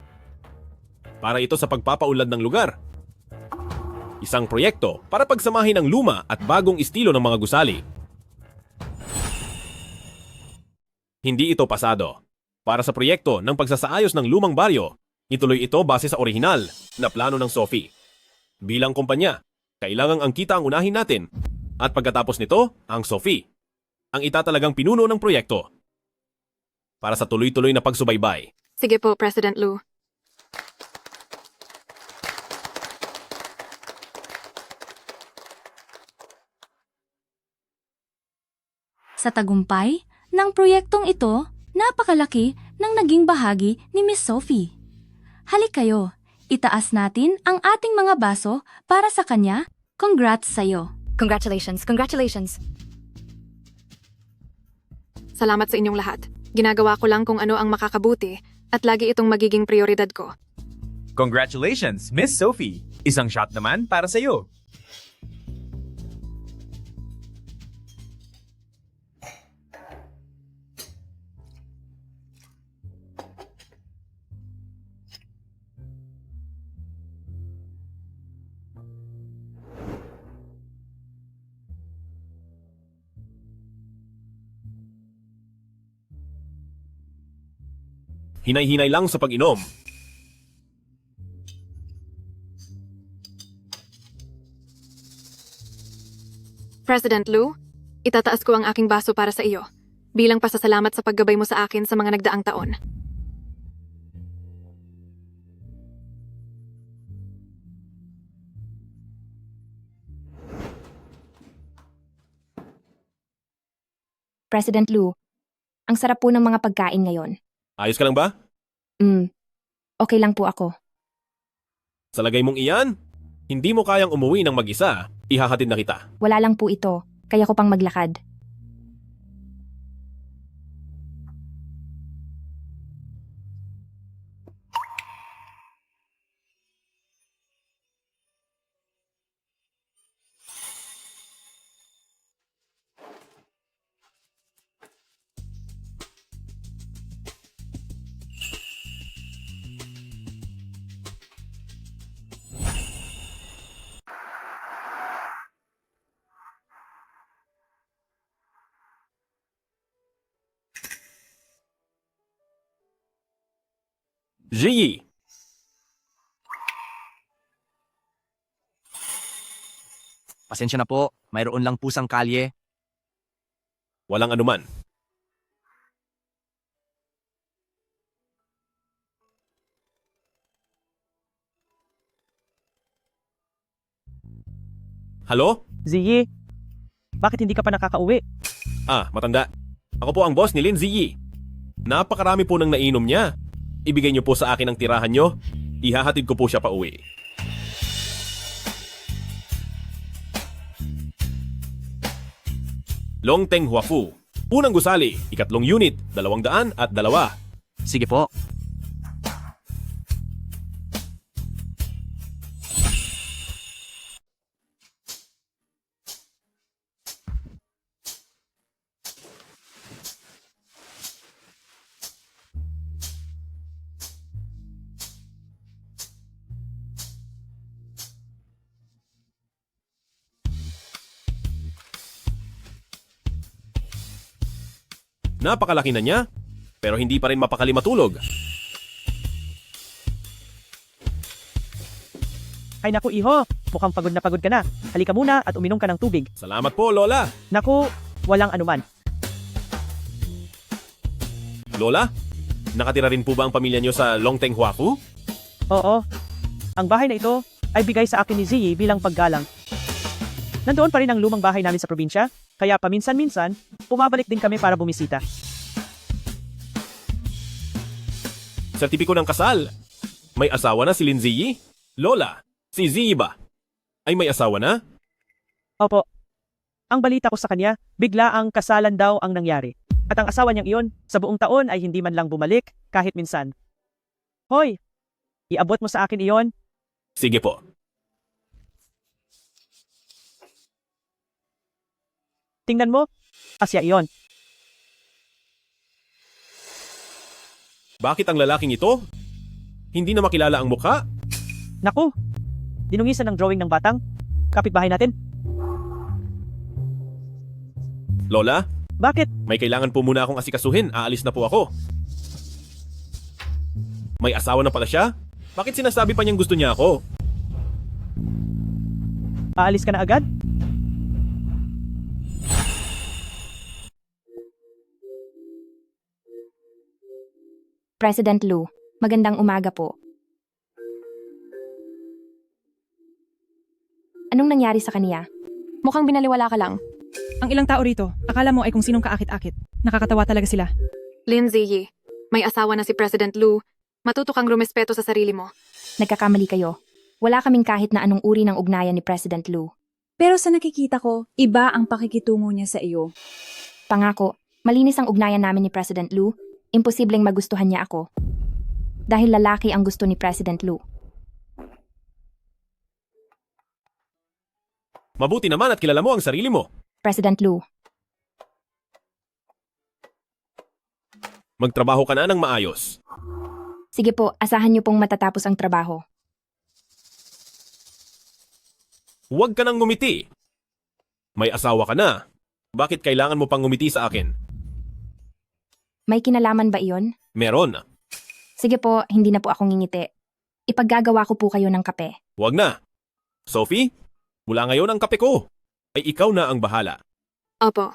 Para ito sa pagpapaunlad ng lugar. Isang proyekto para pagsamahin ang luma at bagong estilo ng mga gusali. Hindi ito pasado. Para sa proyekto ng pagsasaayos ng lumang baryo, ituloy ito base sa orihinal na plano ng Sophie. Bilang kumpanya, kailangang ang kita ang unahin natin at pagkatapos nito, ang Sophie. Ang itatalagang pinuno ng proyekto. Para sa tuloy-tuloy na pagsubaybay. Sige po, President Lu. Sa tagumpay ng proyektong ito, napakalaki ng naging bahagi ni Miss Sophie. Halik kayo, itaas natin ang ating mga baso para sa kanya. Congrats sa'yo. Congratulations, congratulations. Salamat sa inyong lahat. Ginagawa ko lang kung ano ang makakabuti at lagi itong magiging prioridad ko. Congratulations, Miss Sophie! Isang shot naman para sa iyo. Hinay-hinay lang sa pag-inom. President Lu, itataas ko ang aking baso para sa iyo, bilang pasasalamat sa paggabay mo sa akin sa mga nagdaang taon. President Lu, ang sarap po ng mga pagkain ngayon. Ayos ka lang ba? Okay lang po ako. Sa lagay mong iyan, hindi mo kayang umuwi ng mag-isa. Ihahatid na kita. Wala lang po ito, kaya ko pang maglakad. Ziyi! Pasensya na po, mayroon lang pusang kalye. Walang anuman. Halo? Ziyi, bakit hindi ka pa nakakauwi? Matanda. Ako po ang boss ni Lin Ziyi. Napakarami po nang nainom niya. Ibigay niyo po sa akin ang tirahan niyo. Ihahatid ko po siya pa uwi. Longteng Huafu. Unang gusali, ikatlong unit, 202. Sige po. Napakalaki na niya, pero hindi pa rin mapakali matulog. Ay naku iho, mukhang pagod na pagod ka na. Halika muna at uminom ka ng tubig. Salamat po, Lola. Naku, walang anuman. Lola, nakatira rin po ba ang pamilya niyo sa Longteng Huafu? Oo, ang bahay na ito ay bigay sa akin ni Ziyi bilang paggalang. Nandoon pa rin ang lumang bahay namin sa probinsya, kaya paminsan-minsan, pumabalik din kami para bumisita. Sertipiko ng kasal. May asawa na si Lin Ziyi? Lola, si Ziyi ba? Ay may asawa na? Opo. Ang balita ko sa kanya, bigla ang kasalan daw ang nangyari. At ang asawa niyang iyon, sa buong taon ay hindi man lang bumalik, kahit minsan. Hoy, iabot mo sa akin iyon. Sige po. Tingnan mo, asya iyon. Bakit ang lalaking ito? Hindi na makilala ang mukha? Naku, dinungisan ng drawing ng batang. Kapitbahay natin. Lola? Bakit? May kailangan po muna akong asikasuhin. Aalis na po ako. May asawa na pala siya? Bakit sinasabi pa niyang gusto niya ako? Aalis ka na agad? President Lu, magandang umaga po. Anong nangyari sa kanya? Mukhang binaliwala ka lang. Ang ilang tao rito, akala mo ay kung sinong kaakit-akit. Nakakatawa talaga sila. Lin Ziyi, may asawa na si President Lu. Matuto kang rumespeto sa sarili mo. Nagkakamali kayo. Wala kaming kahit na anong uri ng ugnayan ni President Lu. Pero sa nakikita ko, iba ang pakikitungo niya sa iyo. Pangako, malinis ang ugnayan namin ni President Lu. Imposibleng magustuhan niya ako. Dahil lalaki ang gusto ni President Lu. Mabuti naman at kilala mo ang sarili mo. President Lu, Magtrabaho ka na ng maayos. sige po, asahan niyo pong matatapos ang trabaho. Huwag ka nang ngumiti. May asawa ka na. Bakit kailangan mo pang ngumiti sa akin? May kinalaman ba iyon? Meron. Sige po, hindi na po ako ngingiti. Ipaggagawa ko po kayo ng kape. Huwag na. Sophie, mula ngayon ang kape ko. Ay ikaw na ang bahala. Opo.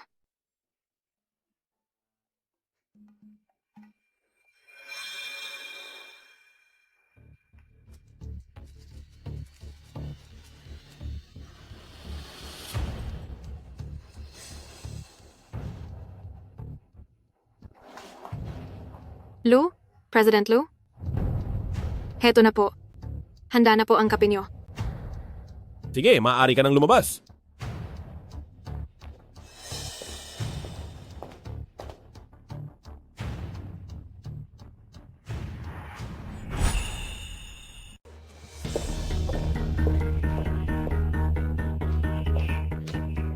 Lu? President Lu? Heto na po. Handa na po ang kape niyo. Sige, maaari ka nang lumabas.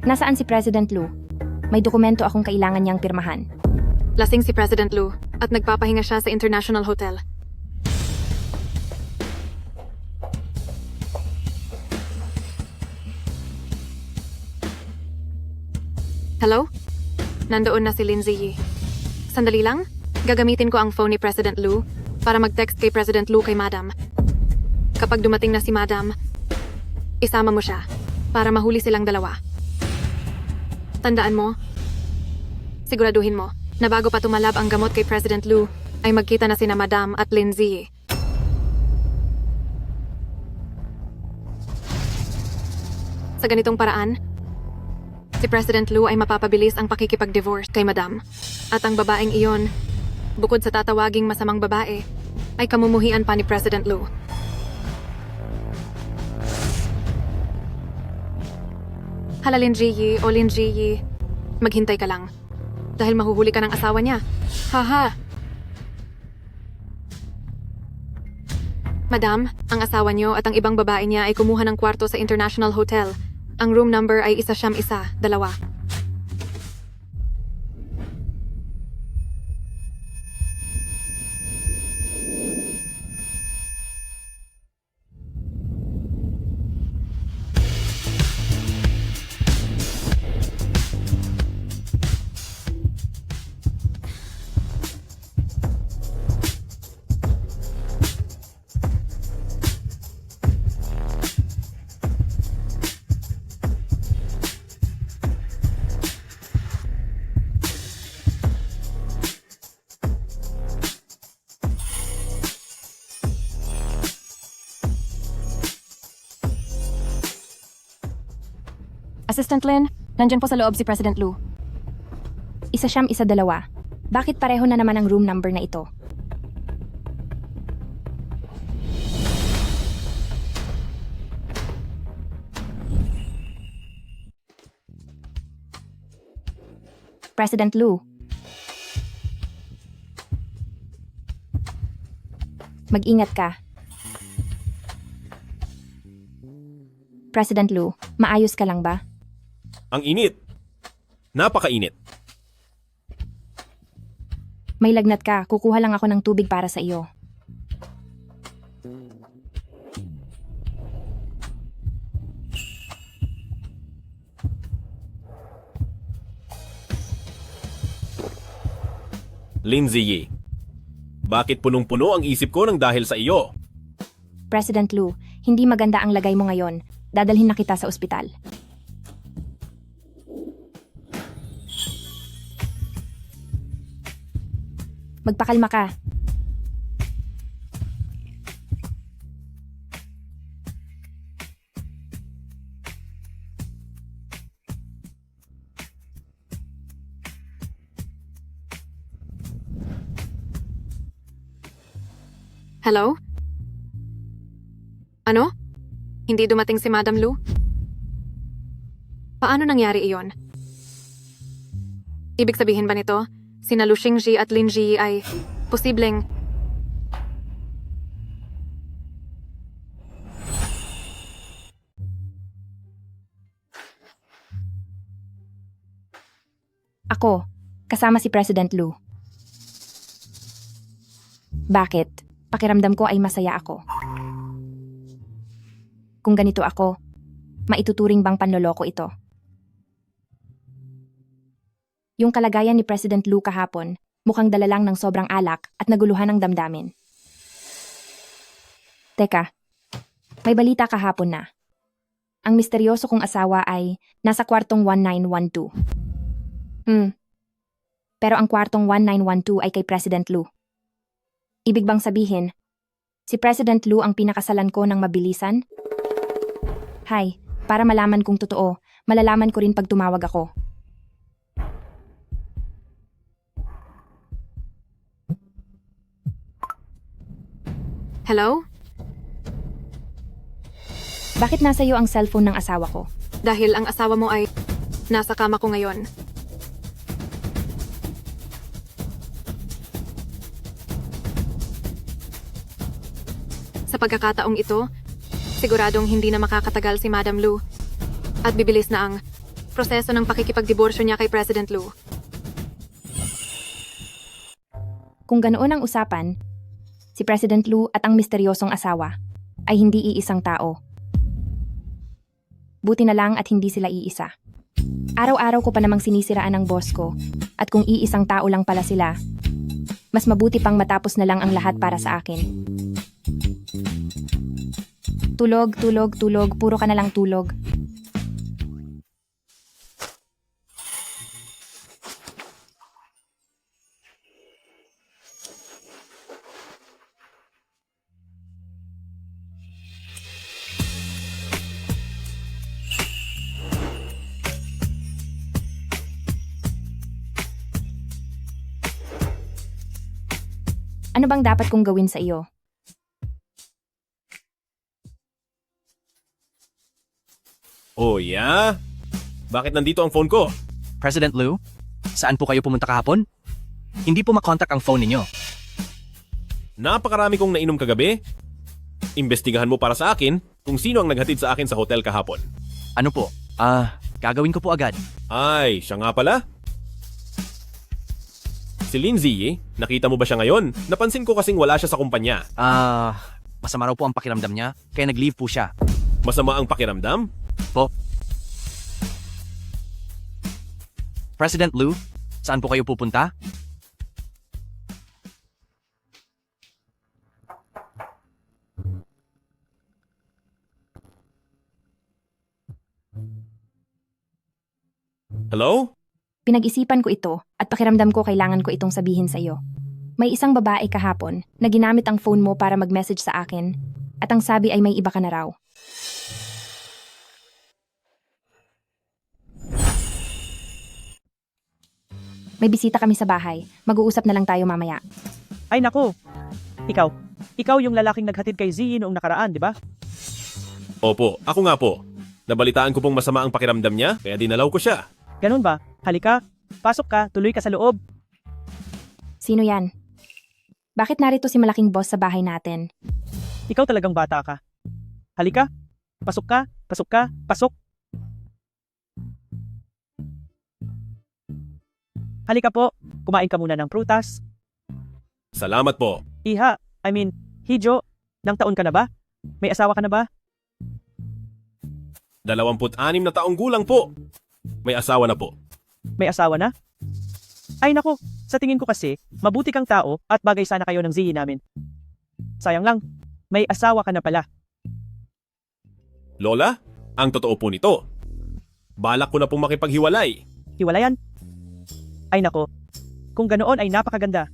Nasaan si President Lu? May dokumento akong kailangan niyang pirmahan. Lasing si President Lu at nagpapahinga siya sa International Hotel. Hello? Nandoon na si Lin Ziyi. Sandali lang, gagamitin ko ang phone ni President Lu para mag-text kay President Lu kay Madam. Kapag dumating na si Madam, isama mo siya para mahuli silang dalawa. Tandaan mo, siguraduhin mo na bago pa tumalab ang gamot kay President Lu, ay magkita na sina Madam at Lin Ziyi. Sa ganitong paraan, si President Lu ay mapapabilis ang pakikipag-divorce kay Madam. At ang babaeng iyon, bukod sa tatawaging masamang babae, ay kamumuhian pa ni President Lu. Hala Lin Ziyi o Lin Ziyi, maghintay ka lang. Dahil mahuhuli ka ng asawa niya. Haha! Madam, ang asawa niyo at ang ibang babae niya ay kumuha ng kwarto sa International Hotel. Ang room number ay 1-1-2. Assistant Lin, nandyan po sa loob si President Lu. Isa siyam, isa dalawa. Bakit pareho na naman ang room number na ito? President Lu. Mag-ingat ka. President Lu, maayos ka lang ba? Ang init. Napakainit. May lagnat ka, kukuha lang ako ng tubig para sa iyo. Lindsay Yi, bakit punong-puno ang isip ko ng dahil sa iyo? President Lu, hindi maganda ang lagay mo ngayon. Dadalhin na kita sa ospital. Magpakalma ka. Hello? Ano? Hindi dumating si Madam Lu? Paano nangyari iyon? Ibig sabihin ba nito, sina Lu Xingji at Lin Ji ay posibleng Ako, kasama si President Lu. Bakit? Pakiramdam ko ay masaya ako. Kung ganito ako, maituturing bang panloloko ito? Yung kalagayan ni President Lu kahapon, mukhang dala lang ng sobrang alak at naguluhan ng damdamin. Teka, may balita kahapon na. Ang misteryoso kong asawa ay nasa kwartong 1912. Pero ang kwartong 1912 ay kay President Lu. Ibig bang sabihin, si President Lu ang pinakasalan ko ng mabilisan? Hay, para malaman kung totoo, malalaman ko rin pag tumawag ako. Hello? Bakit nasa iyo ang cellphone ng asawa ko? Dahil ang asawa mo ay nasa kama ko ngayon. Sa pagkakataong ito, siguradong hindi na makakatagal si Madam Lu at bibilis na ang proseso ng pakikipagdiborsyo niya kay President Lu. Kung ganoon ang usapan, si President Lu at ang misteryosong asawa ay hindi iisang tao. Buti na lang at hindi sila iisa. Araw-araw ko pa namang sinisiraan ang boss ko at kung iisang tao lang pala sila, mas mabuti pang matapos na lang ang lahat para sa akin. Tulog, tulog, tulog, puro ka na lang tulog. Ano bang dapat kong gawin sa iyo? Oh, yeah? Bakit nandito ang phone ko? President Lu, saan po kayo pumunta kahapon? Hindi po makontak ang phone ninyo. Napakarami kong nainom kagabi. Imbestigahan mo para sa akin kung sino ang naghatid sa akin sa hotel kahapon. Ano po? Gagawin ko po agad. Ay, siya nga pala. Si Lindsay, nakita mo ba siya ngayon? Napansin ko kasing wala siya sa kumpanya. Masama raw po ang pakiramdam niya, kaya nag-leave po siya. Masama ang pakiramdam? Po. President Lu, saan po kayo pupunta? Hello? Pinag-isipan ko ito at pakiramdam ko kailangan ko itong sabihin sa iyo. May isang babae kahapon na ginamit ang phone mo para mag-message sa akin at ang sabi ay may iba ka na raw. May bisita kami sa bahay. Mag-uusap na lang tayo mamaya. Ay nako. Ikaw yung lalaking naghatid kay Zee noong nakaraan, di ba? Opo, ako nga po. Nabalitaan ko pong masama ang pakiramdam niya, kaya dinalaw ko siya. Ganun ba? Halika, pasok ka, tuloy ka sa loob. Sino yan? Bakit narito si malaking boss sa bahay natin? Ikaw talagang bata ka. Halika, pasok ka, pasok. Halika po, kumain ka muna ng prutas. Salamat po. Hijo, nang taon ka na ba? May asawa ka na ba? 26 na taong gulang po. May asawa na po. May asawa na? Ay nako, sa tingin ko kasi, mabuti kang tao at bagay sana kayo ng Zee namin. Sayang lang, may asawa ka na pala. Lola, ang totoo po nito. Balak ko na pong makipaghiwalay. Hiwalayan? Ay nako, kung ganoon ay napakaganda.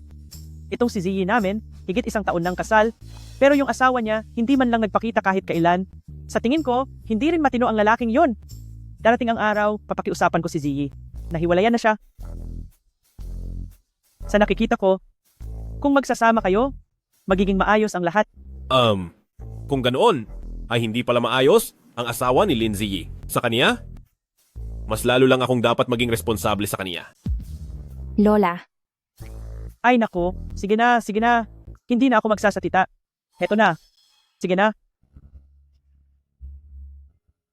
Itong si Zee namin, higit 1 taon ng kasal, pero yung asawa niya hindi man lang nagpakita kahit kailan. Sa tingin ko, hindi rin matino ang lalaking yon. Darating ang araw, papakiusapan ko si Zee. Nahiwalayan na siya. Sa nakikita ko, kung magsasama kayo, magiging maayos ang lahat. Kung ganoon, ay hindi pala maayos ang asawa ni Lindsay. Sa kaniya, mas lalo lang akong dapat maging responsable sa kaniya. Lola. Ay nako, sige na. Hindi na ako magsasatita. Heto na. Sige na.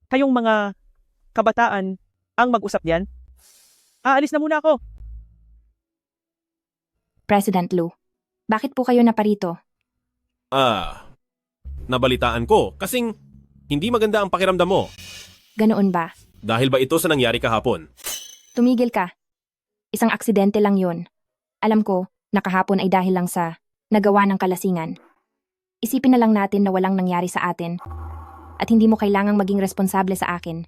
Kayong mga kabataan ang mag-usap diyan. Aalis na muna ako. President Lu, bakit po kayo naparito? Nabalitaan ko kasing hindi maganda ang pakiramdam mo. Ganoon ba? Dahil ba ito sa nangyari kahapon? Tumigil ka. Isang aksidente lang yon. Alam ko, nakahapon ay dahil lang sa nagawa ng kalasingan. Isipin na lang natin na walang nangyari sa atin at hindi mo kailangang maging responsable sa akin.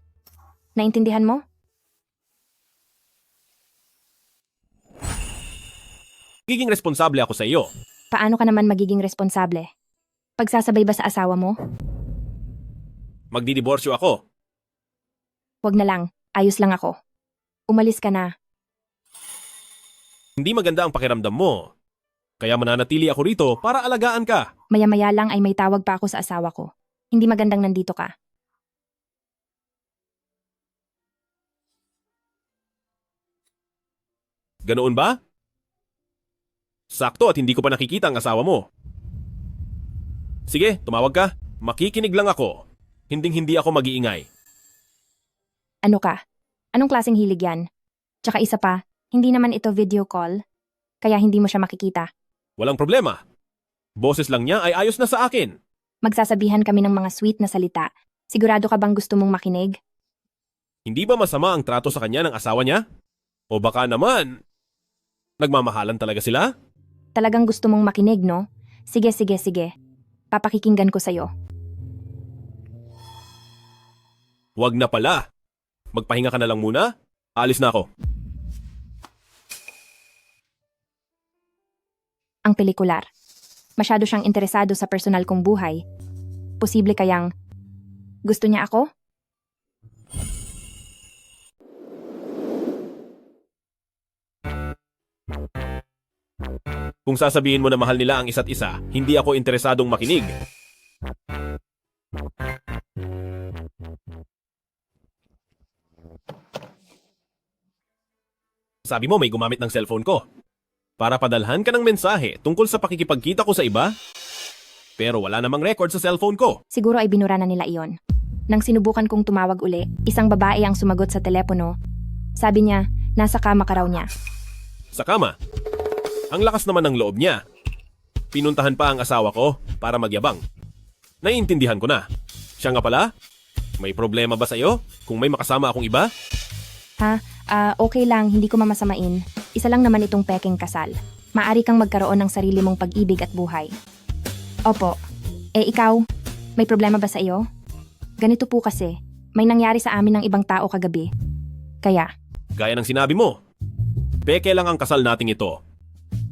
Naintindihan mo? Giging responsable ako sa iyo. Paano ka naman magiging responsable? Pagsasabay ba sa asawa mo? Magdidiborsyo ako. Wag na lang, ayos lang ako. Umalis ka na. Hindi maganda ang pakiramdam mo. Kaya mananatili ako rito para alagaan ka. Maya-maya lang ay may tawag pa ako sa asawa ko. Hindi magandang nandito ka. Ganoon ba? Sakto at hindi ko pa nakikita ang asawa mo. Sige, tumawag ka. Makikinig lang ako. Hinding-hindi ako mag-iingay. Ano ka? Anong klaseng hilig yan? Tsaka isa pa, hindi naman ito video call, kaya hindi mo siya makikita. Walang problema. Boses lang niya ay ayos na sa akin. Magsasabihan kami ng mga sweet na salita. Sigurado ka bang gusto mong makinig? Hindi ba masama ang trato sa kanya ng asawa niya? O baka naman, nagmamahalan talaga sila? Talagang gusto mong makinig, no? Sige. Papakikinggan ko sa'yo. Wag na pala. Magpahinga ka na lang muna. Alis na ako. Ang pelikular. Masyado siyang interesado sa personal kong buhay. Posible kayang gusto niya ako? Kung sasabihin mo na mahal nila ang isa't isa, hindi ako interesadong makinig. Sabi mo may gumamit ng cellphone ko para padalhan ka ng mensahe tungkol sa pakikipagkita ko sa iba? Pero wala namang record sa cellphone ko. Siguro ay binura na nila iyon. Nang sinubukan kong tumawag uli, isang babae ang sumagot sa telepono. Sabi niya, nasa kama ka raw niya. Sa kama? Ang lakas naman ng loob niya. Pinuntahan pa ang asawa ko para magyabang. Naiintindihan ko na. Siya nga pala? May problema ba sa'yo kung may makasama akong iba? Okay lang, hindi ko mamasamain. Isa lang naman itong pekeng kasal. Maari kang magkaroon ng sarili mong pag-ibig at buhay. Opo. Ikaw, may problema ba sa iyo? Ganito po kasi, may nangyari sa amin ng ibang tao kagabi. Kaya? Gaya ng sinabi mo, peke lang ang kasal nating ito.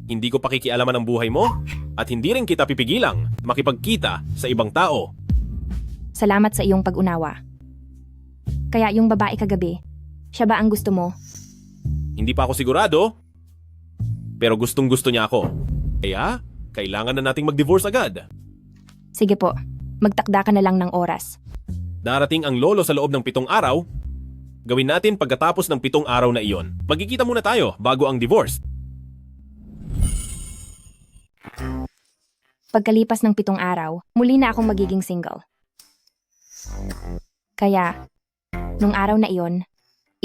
Hindi ko pakikialaman ang buhay mo at hindi rin kita pipigilang makipagkita sa ibang tao. Salamat sa iyong pag-unawa. Kaya yung babae kagabi, siya ba ang gusto mo? Hindi pa ako sigurado, Pero gustong-gusto niya ako. Kaya, kailangan na nating mag-divorce agad. Sige po, magtakda ka na lang ng oras. Darating ang lolo sa loob ng 7 araw. Gawin natin pagkatapos ng 7 araw na iyon. Magkikita muna tayo bago ang divorce. Pagkalipas ng 7 araw, muli na akong magiging single. Kaya, nung araw na iyon,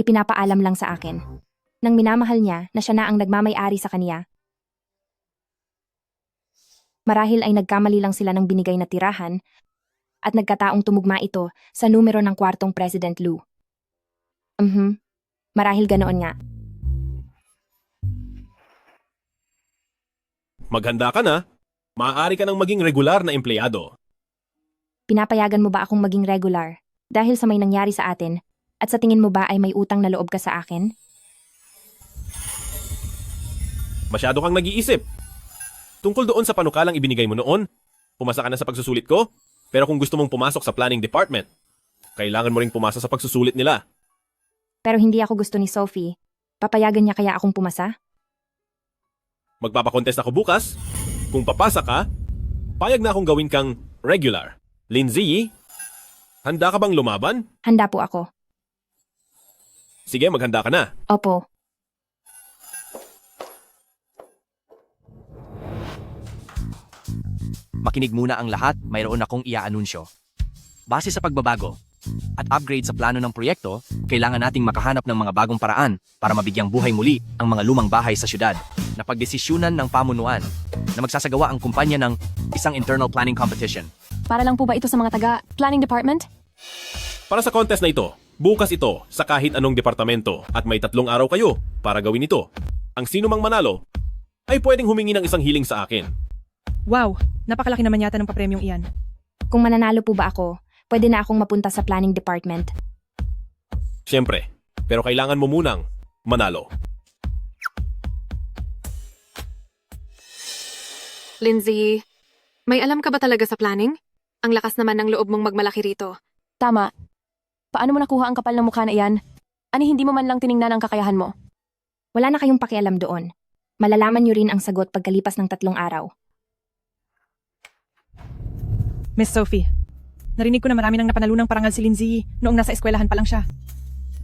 ipinapaalam lang sa akin nang minamahal niya na siya na ang nagmamay-ari sa kanya. Marahil ay nagkamali lang sila ng binigay na tirahan at nagkataong tumugma ito sa numero ng kwartong President Lou. Marahil ganoon nga. Maghanda ka na. Maaari ka nang maging regular na empleyado. Pinapayagan mo ba akong maging regular dahil sa may nangyari sa atin at sa tingin mo ba ay may utang na loob ka sa akin? Masyado kang nag-iisip. Tungkol doon sa panukalang ibinigay mo noon, pumasa ka na sa pagsusulit ko, pero kung gusto mong pumasok sa planning department, kailangan mo ring pumasa sa pagsusulit nila. Pero hindi ako gusto ni Sophie. Papayagan niya kaya akong pumasa? Magpapakontest ako bukas. Kung papasa ka, payag na akong gawin kang regular. Lindsay, handa ka bang lumaban? Handa po ako. Sige, maghanda ka na. Opo. Makinig muna ang lahat, mayroon akong iaanunsyo. Base sa pagbabago at upgrade sa plano ng proyekto, kailangan nating makahanap ng mga bagong paraan para mabigyang buhay muli ang mga lumang bahay sa syudad na pagdesisyunan ng pamunuan na magsasagawa ang kumpanya ng isang internal planning competition. Para lang po ba ito sa mga taga-planning department? Para sa contest na ito, bukas ito sa kahit anong departamento at may 3 araw kayo para gawin ito. Ang sino mang manalo ay pwedeng humingi ng isang hiling sa akin. Wow, napakalaki naman yata ng papremyong iyan. Kung mananalo po ba ako, pwede na akong mapunta sa planning department. Siyempre, pero kailangan mo munang manalo. Lindsay, may alam ka ba talaga sa planning? Ang lakas naman ng loob mong magmalaki rito. Tama. Paano mo nakuha ang kapal ng mukha na iyan? Ani hindi mo man lang tiningnan ang kakayahan mo? Wala na kayong pakialam doon. Malalaman niyo rin ang sagot pagkalipas ng 3 araw. Miss Sophie, narinig ko na marami nang napanalunang parangal si Lindsay noong nasa eskwelahan pa lang siya.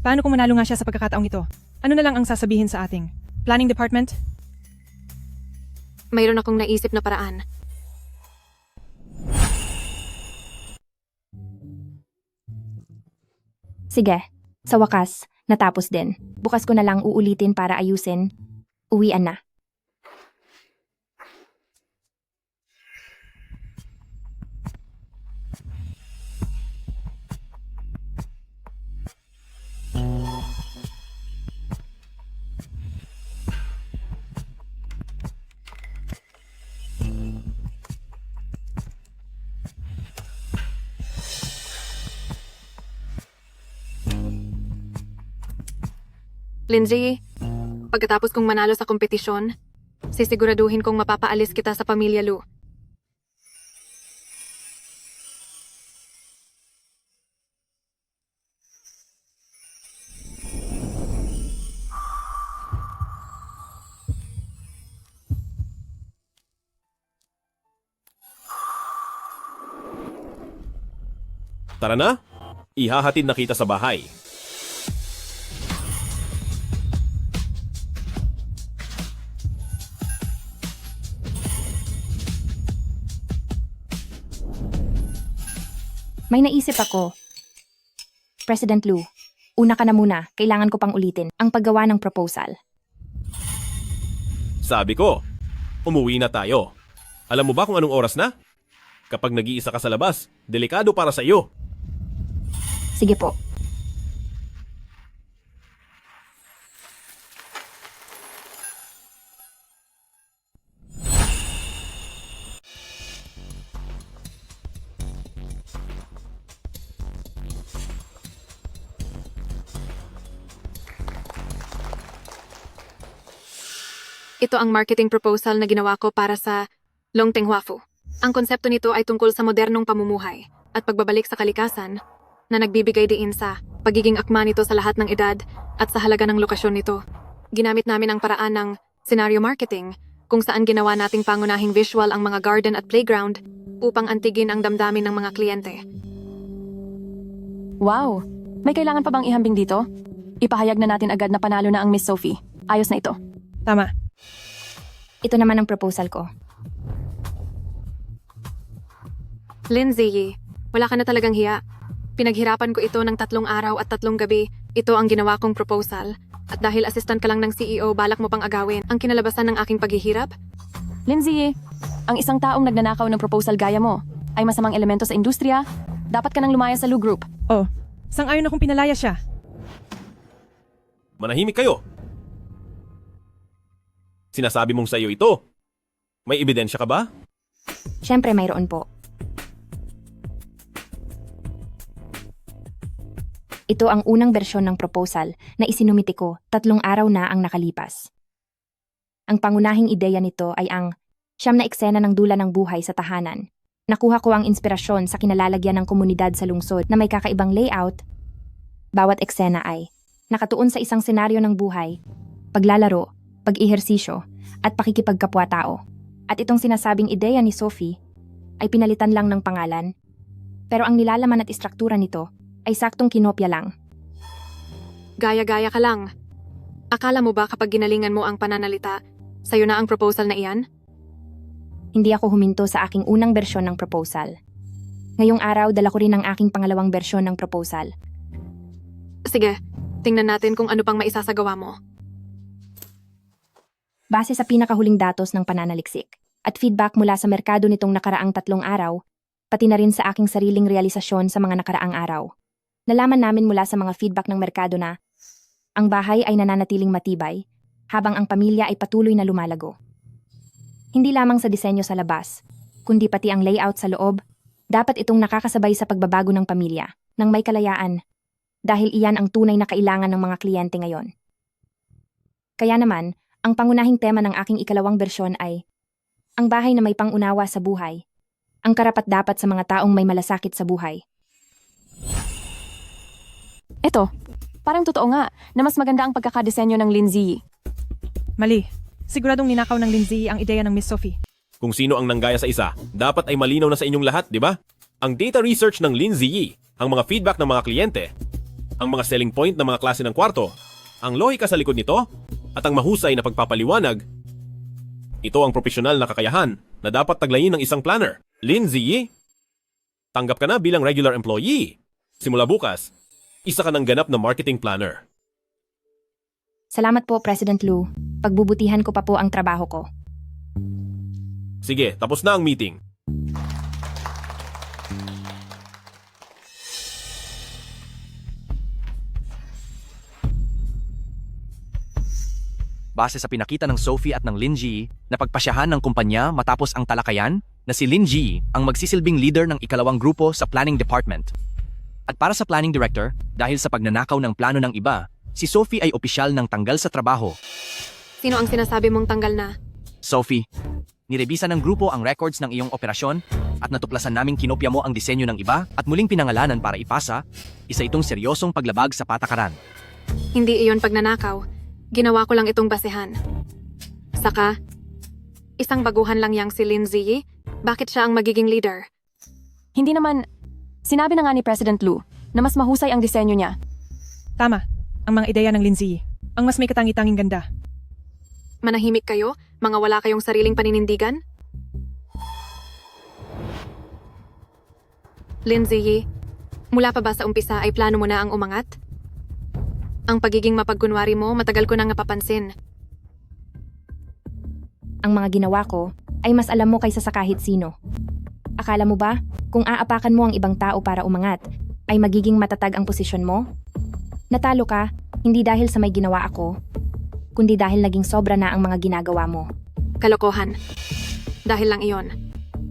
Paano kung manalo nga siya sa pagkakataong ito? Ano na lang ang sasabihin sa ating planning department? Mayroon akong naisip na paraan. Sige, sa wakas, natapos din. Bukas ko na lang uulitin para ayusin. Uwian na. Lindsay, pagkatapos kong manalo sa kompetisyon, sisiguraduhin kong mapapaalis kita sa pamilya Lou. Tara na, ihahatid na kita sa bahay. May naisip ako. President Lou, una ka na muna, kailangan ko pang ulitin ang paggawa ng proposal. Sabi ko, umuwi na tayo. Alam mo ba kung anong oras na? Kapag nag-iisa ka sa labas, delikado para sa iyo. Sige po. Ito ang marketing proposal na ginawa ko para sa Longteng Huafu. Ang konsepto nito ay tungkol sa modernong pamumuhay at pagbabalik sa kalikasan na nagbibigay diin sa pagiging akma nito sa lahat ng edad at sa halaga ng lokasyon nito. Ginamit namin ang paraan ng Scenario marketing, kung saan ginawa nating pangunahing visual ang mga garden at playground upang antigin ang damdamin ng mga kliyente. Wow! May kailangan pa bang ihambing dito? Ipahayag na natin agad na panalo na ang Miss Sophie. Ayos na ito. Tama. Ito naman ang proposal ko. Lindsay, wala ka na talagang hiya. Pinaghirapan ko ito ng 3 araw at 3 gabi. Ito ang ginawa kong proposal. At dahil assistant ka lang ng CEO, balak mo pang agawin ang kinalabasan ng aking paghihirap? Lindsay, ang isang taong nagnanakaw ng proposal gaya mo ay masamang elemento sa industriya. Dapat ka nang lumaya sa Lu Group. Oh, sang-ayon akong pinalaya siya. Manahimik kayo. Sinasabi mong sa iyo ito. May ebidensya ka ba? Siyempre mayroon po. Ito ang unang bersyon ng proposal na isinumiti ko 3 araw na ang nakalipas. Ang pangunahing ideya nito ay ang 9 na eksena ng dula ng buhay sa tahanan. Nakuha ko ang inspirasyon sa kinalalagyan ng komunidad sa lungsod na may kakaibang layout. Bawat eksena ay nakatuon sa isang senaryo ng buhay, paglalaro, pag-ehersisyo, at pakikipagkapwa-tao. At itong sinasabing ideya ni Sophie ay pinalitan lang ng pangalan, pero ang nilalaman at istruktura nito ay saktong kinopya lang. Gaya-gaya ka lang. Akala mo ba kapag ginalingan mo ang pananalita, sa'yo na ang proposal na iyan? Hindi ako huminto sa aking unang bersyon ng proposal. Ngayong araw, dala ko rin ang aking pangalawang bersyon ng proposal. Sige, tingnan natin kung ano pang maisasagawa mo. Base sa pinakahuling datos ng pananaliksik at feedback mula sa merkado nitong nakaraang 3 araw, pati na rin sa aking sariling realisasyon sa mga nakaraang araw. Nalaman namin mula sa mga feedback ng merkado na ang bahay ay nananatiling matibay habang ang pamilya ay patuloy na lumalago. Hindi lamang sa disenyo sa labas, kundi pati ang layout sa loob, dapat itong nakakasabay sa pagbabago ng pamilya ng may kalayaan dahil iyan ang tunay na kailangan ng mga kliyente ngayon. Kaya naman, ang pangunahing tema ng aking ikalawang bersyon ay ang bahay na may pangunawa sa buhay, ang karapat-dapat sa mga taong may malasakit sa buhay. Eto, parang totoo nga na mas maganda ang pagkakadesenyo ng Lindsay. Mali. Siguradong ninakaw ng Lindsay ang ideya ng Miss Sophie. Kung sino ang nanggaya sa isa, dapat ay malinaw na sa inyong lahat, di ba? Ang data research ng Lindsay, ang mga feedback ng mga kliyente, ang mga selling point ng mga klase ng kwarto, ang lohika sa likod nito, at ang mahusay na pagpapaliwanag. Ito ang profesional na kakayahan na dapat taglayin ng isang planner. Lindsay, tanggap ka na bilang regular employee. Simula bukas, isa ka ng ganap na marketing planner. Salamat po, President Lu. Pagbubutihan ko pa po ang trabaho ko. Sige, tapos na ang meeting. Base sa pinakita ng Sophie at ng Lindsay na pagpasyahan ng kumpanya matapos ang talakayan na si Lindsay ang magsisilbing leader ng ikalawang grupo sa planning department. At para sa planning director, dahil sa pagnanakaw ng plano ng iba, si Sophie ay opisyal ng tanggal sa trabaho. Sino ang sinasabi mong tanggal na? Sophie, nirebisa ng grupo ang records ng iyong operasyon at natuklasan naming kinopya mo ang disenyo ng iba at muling pinangalanan para ipasa, isa itong seryosong paglabag sa patakaran. Hindi iyon pagnanakaw. Ginawa ko lang itong basehan. Saka, isang baguhan lang yang si Lindsay. Bakit siya ang magiging leader? Hindi naman, sinabi na nga ni President Lu na mas mahusay ang disenyo niya. Tama, ang mga ideya ng Lindsay. Ang mas may katangi-tanging ganda. Manahimik kayo? Mga wala kayong sariling paninindigan? Lindsay, mula pa ba sa umpisa ay plano mo na ang umangat? Ang pagiging mapagkunwari mo, matagal ko nang napapansin. Ang mga ginawa ko ay mas alam mo kaysa sa kahit sino. Akala mo ba, kung aapakan mo ang ibang tao para umangat, ay magiging matatag ang posisyon mo? Natalo ka, hindi dahil sa may ginawa ako, kundi dahil naging sobra na ang mga ginagawa mo. Kalokohan. Dahil lang iyon.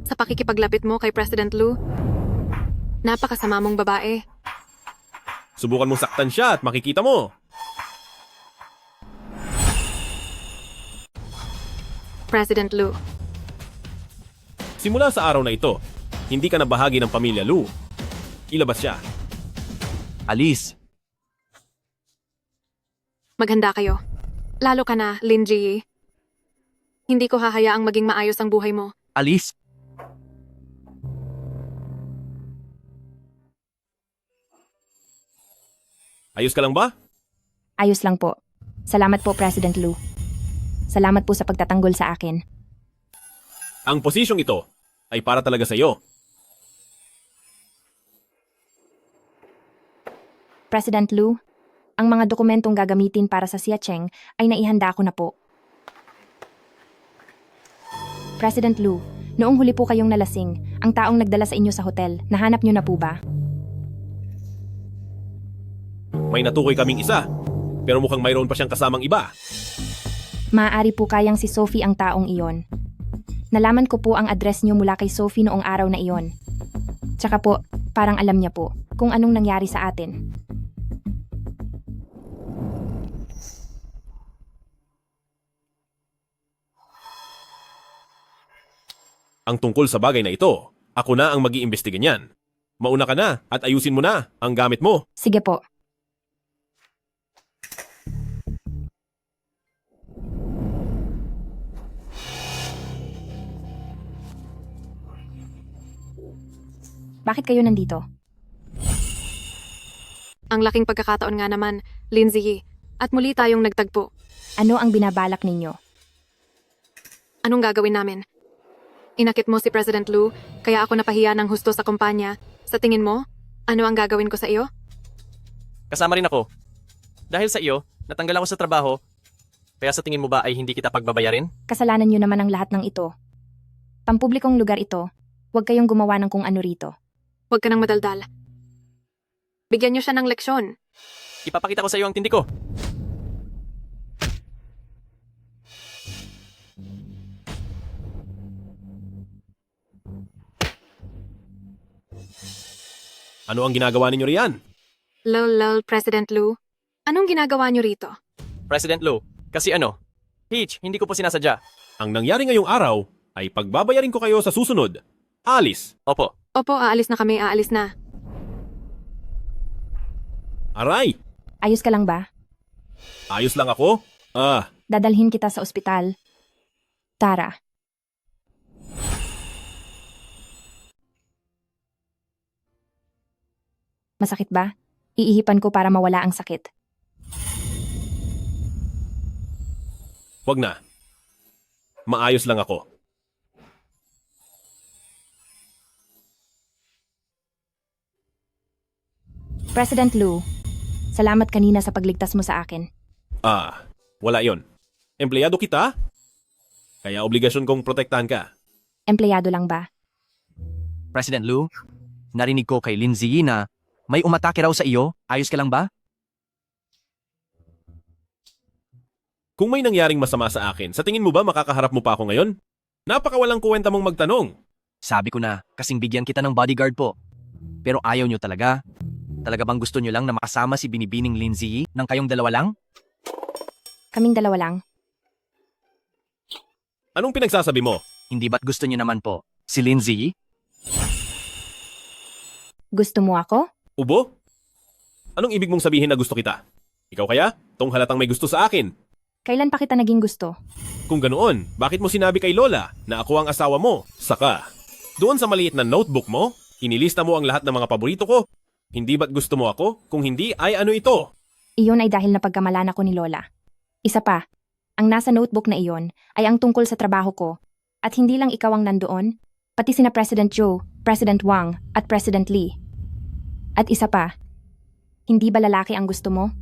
Sa pakikipaglapit mo kay President Lu, napakasama mong babae. Subukan mong saktan siya at makikita mo. President Lu. Simula sa araw na ito, hindi ka na bahagi ng pamilya Lu. Ilabas siya. Alis. Maghanda kayo. Lalo ka na, Lindsay. Hindi ko hahayaang maging maayos ang buhay mo. Alice, Ayos ka lang ba? Ayos lang po. Salamat po, President Lu. Salamat po sa pagtatanggol sa akin. Ang posisyong ito ay para talaga sa iyo. President Lu, ang mga dokumentong gagamitin para sa Siacheng ay naihanda ko na po. President Lu, noong huli po kayong nalasing, ang taong nagdala sa inyo sa hotel, nahanap niyo na po ba? May natukoy kaming isa, pero mukhang mayroon pa siyang kasamang iba. Maaari po kayang si Sophie ang taong iyon. Nalaman ko po ang address niyo mula kay Sophie noong araw na iyon. Tsaka po, parang alam niya po kung anong nangyari sa atin. Ang tungkol sa bagay na ito, ako na ang mag-iimbestiga niyan. Mauna ka na at ayusin mo na ang gamit mo. Sige po. Bakit kayo nandito? Ang laking pagkakataon nga naman, Lindsay. At muli tayong nagtagpo. Ano ang binabalak ninyo? Anong gagawin namin? Inakit mo si President Lu, kaya ako napahiya ng husto sa kumpanya. Sa tingin mo, ano ang gagawin ko sa iyo? Kasama rin ako. Dahil sa iyo, natanggal ako sa trabaho. Kaya sa tingin mo ba ay hindi kita pagbabayarin? Kasalanan nyo naman ang lahat ng ito. Pampublikong lugar ito. Huwag kayong gumawa ng kung ano rito. Huwag ka nang madaldal. Bigyan niyo siya ng leksyon. Ipapakita ko sa iyo ang tindi ko. Ano ang ginagawa ninyo riyan? Lol, President Lu. Anong ginagawa niyo rito? President Lu, kasi ano? Peach, hindi ko po sinasadya. Ang nangyari ngayong araw ay pagbabayarin ko kayo sa susunod. Alice. Opo. Opo, aalis na kami, aalis na. Aray! Ayos ka lang ba? Ayos lang ako? Dadalhin kita sa ospital. Tara. Masakit ba? Iihipan ko para mawala ang sakit. Wag na. Maayos lang ako. President Lu, salamat kanina sa pagligtas mo sa akin. Wala yon. Empleyado kita? Kaya obligasyon kong protektahan ka. Empleyado lang ba? President Lu, narinig ko kay Lindsay na may umatake raw sa iyo. Ayos ka lang ba? Kung may nangyaring masama sa akin, sa tingin mo ba makakaharap mo pa ako ngayon? Napakawalang kuwenta mong magtanong. Sabi ko na, kasing bigyan kita ng bodyguard po. Pero ayaw nyo talaga. Talaga bang gusto nyo lang na makasama si Binibining Lindsay ng kayong dalawa lang? Kaming dalawa lang. Anong pinagsasabi mo? Hindi ba't gusto nyo naman po si Lindsay? Gusto mo ako? Ubo? Anong ibig mong sabihin na gusto kita? Ikaw kaya? Tong halatang may gusto sa akin. Kailan pa kita naging gusto? Kung ganoon, bakit mo sinabi kay Lola na ako ang asawa mo? Saka, doon sa maliit na notebook mo, inilista mo ang lahat ng mga paborito ko. Hindi ba't gusto mo ako? Kung hindi, ay ano ito? Iyon ay dahil napagkamalan ako ni Lola. Isa pa, ang nasa notebook na iyon ay ang tungkol sa trabaho ko. At hindi lang ikaw ang nandoon, pati sina President Joe, President Wang, at President Lee. At isa pa, hindi ba lalaki ang gusto mo?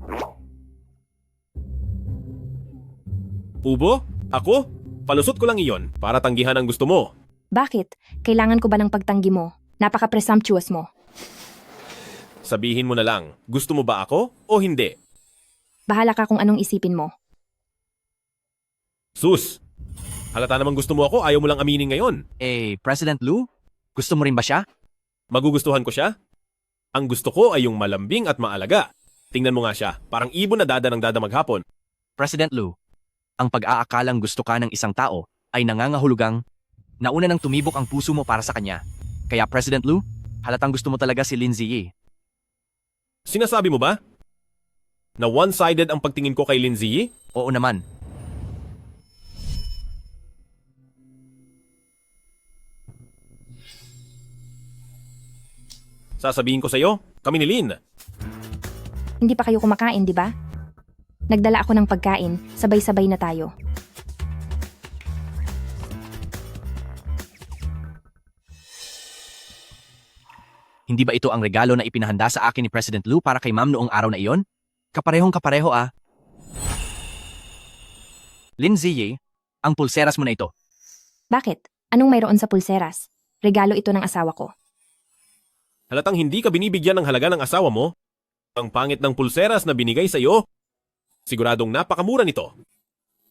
Ubo? Ako? Palusot ko lang iyon para tanggihan ang gusto mo. Bakit? Kailangan ko ba ng pagtanggi mo? Napaka-presumptuous mo. Sabihin mo na lang, gusto mo ba ako o hindi? Bahala ka kung anong isipin mo. Sus! Halata namang gusto mo ako, ayaw mo lang aminin ngayon. President Lu? Gusto mo rin ba siya? Magugustuhan ko siya? Ang gusto ko ay yung malambing at maalaga. Tingnan mo nga siya, parang ibon na dada ng dada maghapon. President Lu, ang pag-aakalang gusto ka ng isang tao ay nangangahulugang nauna nang tumibok ang puso mo para sa kanya. Kaya President Lu, halatang gusto mo talaga si Lindsay. Sinasabi mo ba? Na one-sided ang pagtingin ko kay Lindsay? Oo naman. Sasabihin ko sa'yo, kami ni Lynn. Hindi pa kayo kumakain, di ba? Nagdala ako ng pagkain, sabay-sabay na tayo. Hindi ba ito ang regalo na ipinahanda sa akin ni President Lu para kay ma'am noong araw na iyon? Kaparehong kapareho ah. Lin Ziyi, ang pulseras mo na ito. Bakit? Anong mayroon sa pulseras? Regalo ito ng asawa ko. Halatang hindi ka binibigyan ng halaga ng asawa mo. Ang pangit ng pulseras na binigay sa'yo. Siguradong napakamura nito.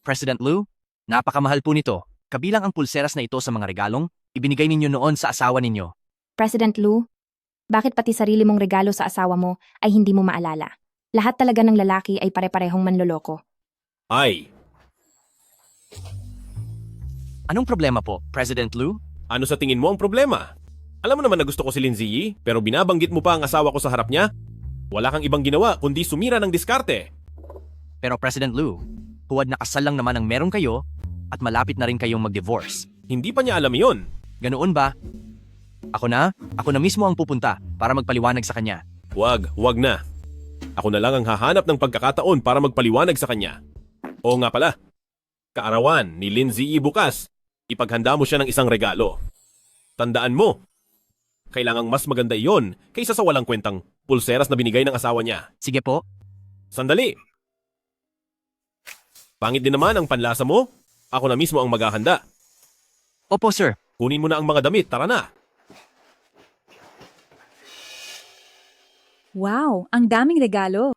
President Lu, napakamahal po nito. Kabilang ang pulseras na ito sa mga regalong ibinigay ninyo noon sa asawa ninyo. President Lu, bakit pati sarili mong regalo sa asawa mo ay hindi mo maalala? Lahat talaga ng lalaki ay pare-parehong manloloko. Ay, Anong problema po, President Lu? ano sa tingin mo ang problema? Alam mo naman na gusto ko si Lin Ziyi, pero binabanggit mo pa ang asawa ko sa harap niya? Wala kang ibang ginawa kundi sumira ng diskarte. Pero President Lu, huwad na kasal lang naman ang meron kayo at malapit na rin kayong mag-divorce. Hindi pa niya alam yon. Ganoon ba? Ako na mismo ang pupunta para magpaliwanag sa kanya. Wag na. Ako na lang ang hahanap ng pagkakataon para magpaliwanag sa kanya. Oo nga pala, kaarawan ni Lin Ziyi bukas. Ipaghanda mo siya ng isang regalo. Tandaan mo, kailangang mas maganda iyon kaysa sa walang kwentang pulseras na binigay ng asawa niya. Sige po. Sandali. Pangit din naman ang panlasa mo. Ako na mismo ang maghahanda. Opo, sir. Kunin mo na ang mga damit, tara na. Wow, ang daming regalo.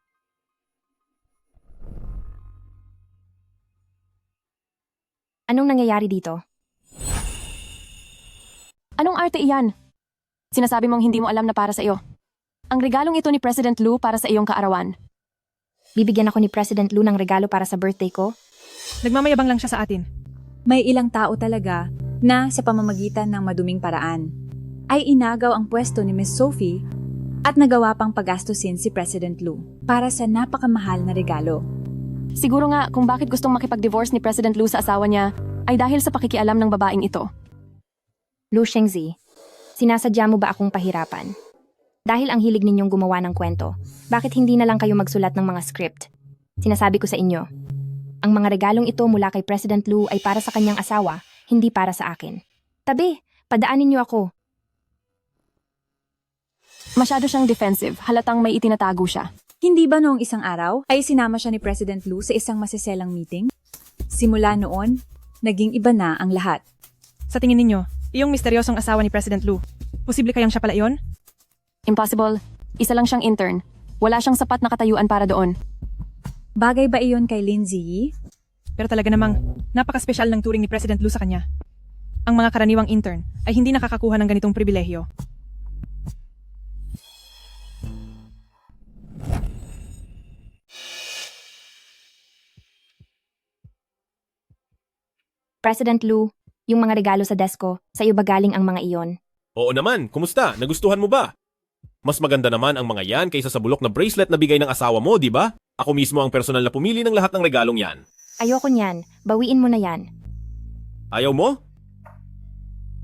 Anong nangyayari dito? Anong arte iyan? Sinasabi mong hindi mo alam na para sa iyo. Ang regalong ito ni President Lu para sa iyong kaarawan. Bibigyan ako ni President Lu ng regalo para sa birthday ko? Nagmamayabang lang siya sa atin. May ilang tao talaga na sa pamamagitan ng maduming paraan ay inagaw ang pwesto ni Miss Sophie at nagawa pang pagastusin si President Lu para sa napakamahal na regalo. Siguro nga kung bakit gustong makipag-divorce ni President Lu sa asawa niya ay dahil sa pakikialam ng babaeng ito. Lu Shengzi, sinasadya mo ba akong pahirapan? Dahil ang hilig ninyong gumawa ng kwento, bakit hindi na lang kayo magsulat ng mga script? Sinasabi ko sa inyo, ang mga regalong ito mula kay President Lu ay para sa kanyang asawa, hindi para sa akin. Tabi, padaanin niyo ako. Masyado siyang defensive, halatang may itinatago siya. Hindi ba noong isang araw ay sinama siya ni President Lu sa isang masiselang meeting? Simula noon, naging iba na ang lahat. Sa tingin ninyo, iyong misteryosong asawa ni President Lu, posible kayang siya pala iyon? Impossible. Isa lang siyang intern. Wala siyang sapat na katayuan para doon. Bagay ba iyon kay Lin Ziyi? Pero talaga namang, napaka-special ng turing ni President Lu sa kanya. Ang mga karaniwang intern ay hindi nakakakuha ng ganitong pribilehyo. President Lu, yung mga regalo sa desk ko, sa iyo ba galing ang mga iyon? Oo naman, kumusta? Nagustuhan mo ba? Mas maganda naman ang mga yan kaysa sa bulok na bracelet na bigay ng asawa mo, di ba? Ako mismo ang personal na pumili ng lahat ng regalong yan. Ayoko niyan, bawiin mo na yan. Ayaw mo?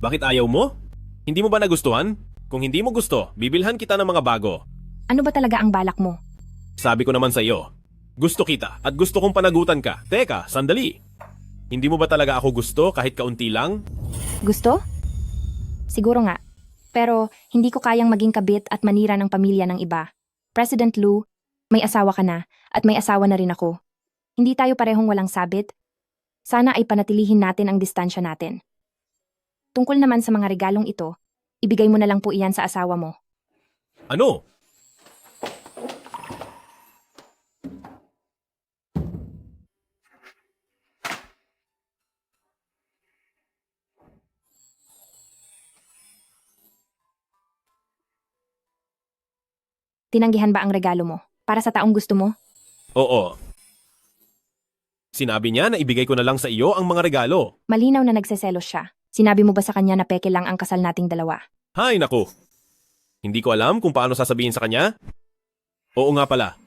Bakit ayaw mo? Hindi mo ba nagustuhan? Kung hindi mo gusto, bibilhan kita ng mga bago. Ano ba talaga ang balak mo? Sabi ko naman sa iyo, gusto kita at gusto kong panagutan ka. Teka, sandali. Hindi mo ba talaga ako gusto kahit kaunti lang? Gusto? Siguro nga. Pero hindi ko kayang maging kabit at manira ng pamilya ng iba. President Lu, may asawa ka na at may asawa na rin ako. Hindi tayo parehong walang sabit. Sana ay panatilihin natin ang distansya natin. Tungkol naman sa mga regalong ito, ibigay mo na lang po iyan sa asawa mo. Ano? Tinanggihan ba ang regalo mo? Para sa taong gusto mo? Oo. Sinabi niya na ibigay ko na lang sa iyo ang mga regalo. Malinaw na nagseselos siya. Sinabi mo ba sa kanya na peke lang ang kasal nating dalawa? Hay naku. Hindi ko alam kung paano sasabihin sa kanya. Oo nga pala.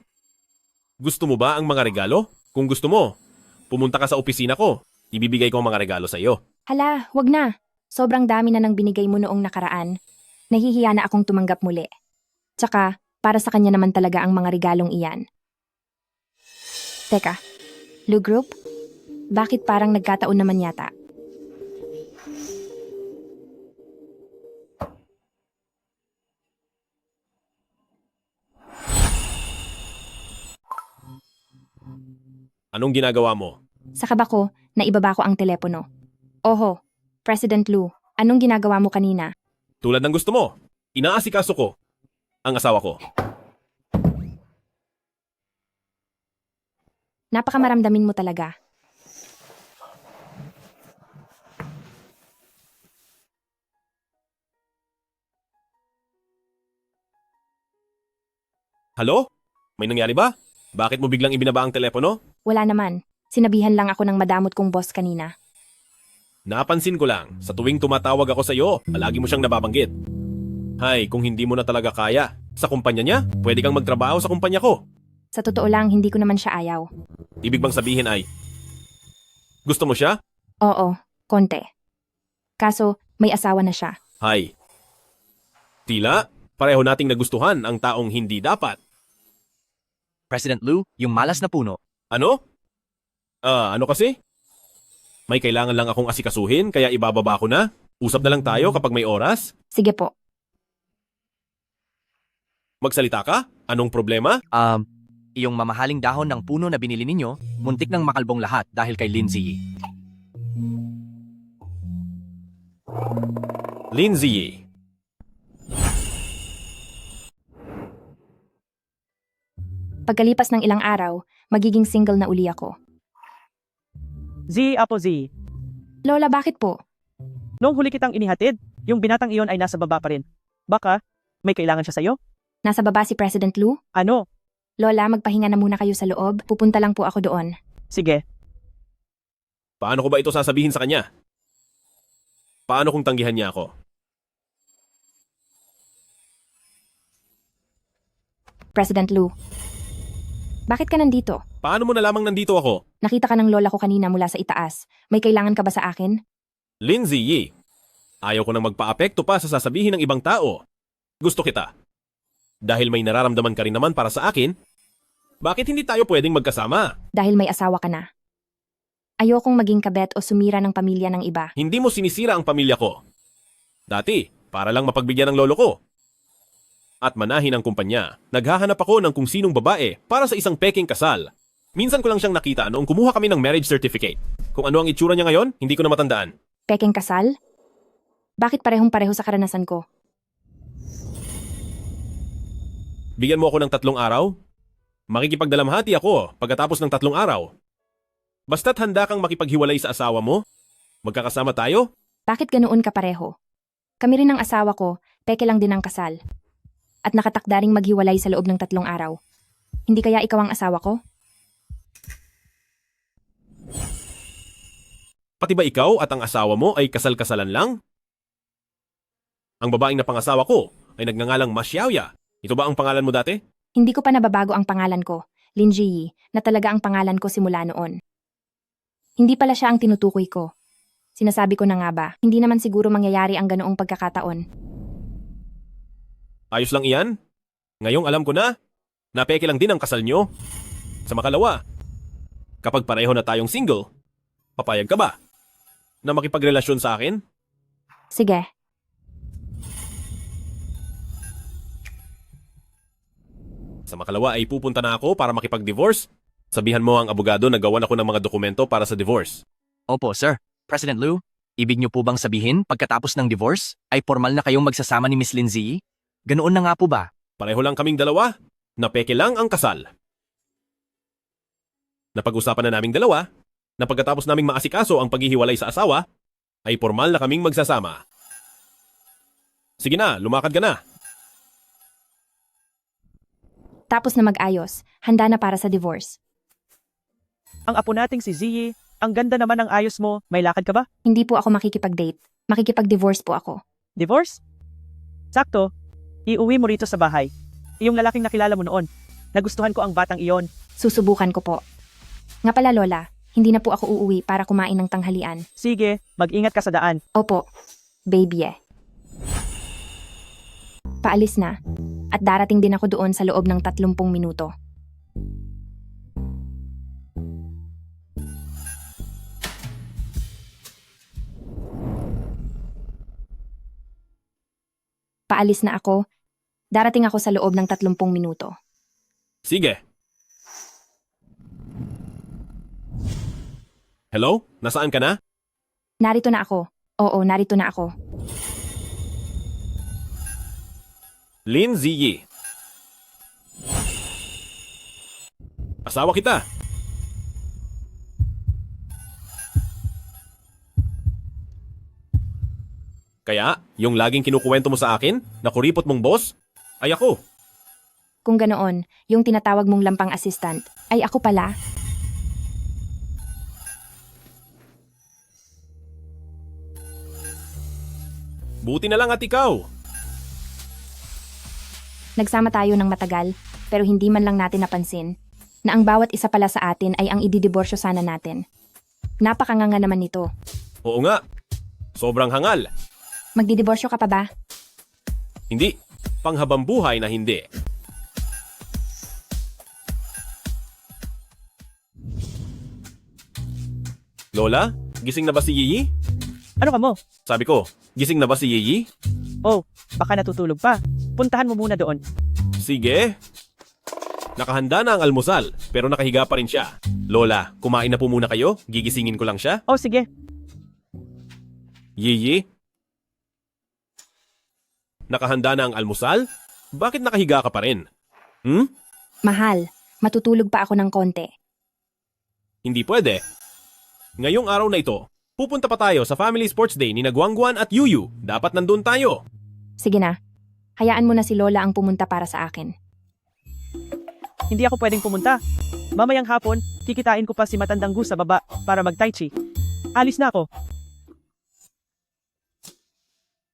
Gusto mo ba ang mga regalo? Kung gusto mo, pumunta ka sa opisina ko. Ibibigay ko ang mga regalo sa iyo. Hala, wag na. Sobrang dami na nang binigay mo noong nakaraan. Nahihiya na akong tumanggap muli. Tsaka, para sa kanya naman talaga ang mga regalong iyan. Teka, Lu Group? Bakit parang nagkataon naman yata? Anong ginagawa mo? Sa kaba ko, naibaba ko ang telepono. Oho, President Lu, anong ginagawa mo kanina? Tulad ng gusto mo, inaasikaso ko ang asawa ko. Napakamaramdamin mo talaga. Halo? May nangyari ba? Bakit mo biglang ibinaba ang telepono? Wala naman. Sinabihan lang ako ng madamot kong boss kanina. Napansin ko lang, sa tuwing tumatawag ako sa iyo, palagi mo siyang nababanggit. Hay, kung hindi mo na talaga kaya, sa kumpanya niya, pwede kang magtrabaho sa kumpanya ko. Sa totoo lang, hindi ko naman siya ayaw. Ibig bang sabihin ay, gusto mo siya? Oo, konti. Kaso, may asawa na siya. Hay. Tila, pareho nating nagustuhan ang taong hindi dapat. President Lu, yung malas na puno. Ano? Ano kasi? May kailangan lang akong asikasuhin kaya ibababa ko na. Usap na lang tayo kapag may oras. Sige po. Magsalita ka? Anong problema? Iyong mamahaling dahon ng puno na binili ninyo, muntik nang makalbong lahat dahil kay Lindsay. Lindsay. Pagkalipas ng ilang araw, magiging single na uli ako. Z, Apo Z. Lola, bakit po? Noong huli kitang inihatid, yung binatang iyon ay nasa baba pa rin. Baka, may kailangan siya sa'yo? Nasa baba si President Lu? Ano? Lola, magpahinga na muna kayo sa loob. Pupunta lang po ako doon. Sige. Paano ko ba ito sasabihin sa kanya? Paano kung tanggihan niya ako? President Lu, bakit ka nandito? Paano mo nalamang nandito ako? Nakita ka ng lola ko kanina mula sa itaas. May kailangan ka ba sa akin? Lindsay, ayaw ko nang magpa-apekto pa sa sasabihin ng ibang tao. Gusto kita. Dahil may nararamdaman ka rin naman para sa akin, bakit hindi tayo pwedeng magkasama? Dahil may asawa ka na. Ayokong maging kabet o sumira ng pamilya ng iba. Hindi mo sinisira ang pamilya ko. Dati, para lang mapagbigyan ng lolo ko. At manahin ang kumpanya, naghahanap ako ng kung sinong babae para sa isang peking kasal. Minsan ko lang siyang nakita noong kumuha kami ng marriage certificate. Kung ano ang itsura niya ngayon, hindi ko na matandaan. Peking kasal? Bakit parehong-pareho sa karanasan ko? Bigyan mo ako ng 3 araw? Makikipagdalamhati ako pagkatapos ng 3 araw. Basta't handa kang makipaghiwalay sa asawa mo, magkakasama tayo? Bakit ganoon ka pareho? Kami rin ng asawa ko, peke lang din ang kasal. At nakatakdaring maghiwalay sa loob ng 3 araw. Hindi kaya ikaw ang asawa ko? Pati ba ikaw at ang asawa mo ay kasal-kasalan lang? Ang babaeng na pangasawa ko ay nagngangalang Ma Xiaoya. Ito ba ang pangalan mo dati? Hindi ko pa nababago ang pangalan ko, Lin Ji, na talaga ang pangalan ko simula noon. Hindi pala siya ang tinutukoy ko. Sinasabi ko na nga ba, hindi naman siguro mangyayari ang ganoong pagkakataon. Ayos lang iyan. Ngayong alam ko na, napeke lang din ang kasal nyo. Sa makalawa, kapag pareho na tayong single, papayag ka ba na makipagrelasyon sa akin? Sige. Sa makalawa ay pupunta na ako para makipag-divorce. Sabihan mo ang abogado na gawan ako ng mga dokumento para sa divorce. Opo, sir. President Lu, ibig niyo po bang sabihin pagkatapos ng divorce ay formal na kayong magsasama ni Miss Lindsay? Ganoon na nga po ba? Pareho lang kaming dalawa, napeke lang ang kasal. Napag-usapan na naming dalawa, na pagkatapos naming maasikaso ang paghihiwalay sa asawa, ay formal na kaming magsasama. Sige na, lumakad ka na. Tapos na mag-ayos, handa na para sa divorce. Ang apo nating si Ziyi, ang ganda naman ng ayos mo, may lakad ka ba? Hindi po ako makikipag-date. Makikipag-divorce po ako. Divorce? Sakto. Iuwi mo rito sa bahay. Iyong lalaking nakilala mo noon. Nagustuhan ko ang batang iyon. Susubukan ko po. Nga pala Lola, hindi na po ako uuwi para kumain ng tanghalian. Sige, mag-ingat ka sa daan. Opo, baby eh. Paalis na. at darating din ako doon sa loob ng 30 minuto. Paalis na ako. Darating ako sa loob ng 30 minuto. Sige. Hello? Nasaan ka na? Narito na ako. Oo, narito na ako. Lin Ziyi. Asawa kita. Kaya, yung laging kinukuwento mo sa akin, na kuripot mong boss, ay ako. Kung ganoon, yung tinatawag mong lampang assistant, ay ako pala. Buti na lang at ikaw. Nagsama tayo ng matagal, pero hindi man lang natin napansin na ang bawat isa pala sa atin ay ang ididiborsyo sana natin. Napakanganga naman nito. Oo nga. Sobrang hangal. Magdidiborsyo ka pa ba? Hindi. Panghabang buhay na hindi. Lola, gising na ba si Yiyi? Ano ka mo? Sabi ko, gising na ba si Yiyi? Oh, baka natutulog pa. Puntahan mo muna doon. Sige. Nakahanda na ang almusal, pero nakahiga pa rin siya. Lola, kumain na po muna kayo? Gigisingin ko lang siya? Oh, sige. Yiyi? Nakahanda na ang almusal? Bakit nakahiga ka pa rin? Mahal, matutulog pa ako ng konti. Hindi pwede. Ngayong araw na ito, pupunta pa tayo sa Family Sports Day ni Guangguan at Yuyu. Dapat nandun tayo. Sige na. Hayaan mo na si Lola ang pumunta para sa akin. Hindi ako pwedeng pumunta. Mamayang hapon, kikitain ko pa si Matandang Gu sa baba para mag-tai chi. Alis na ako.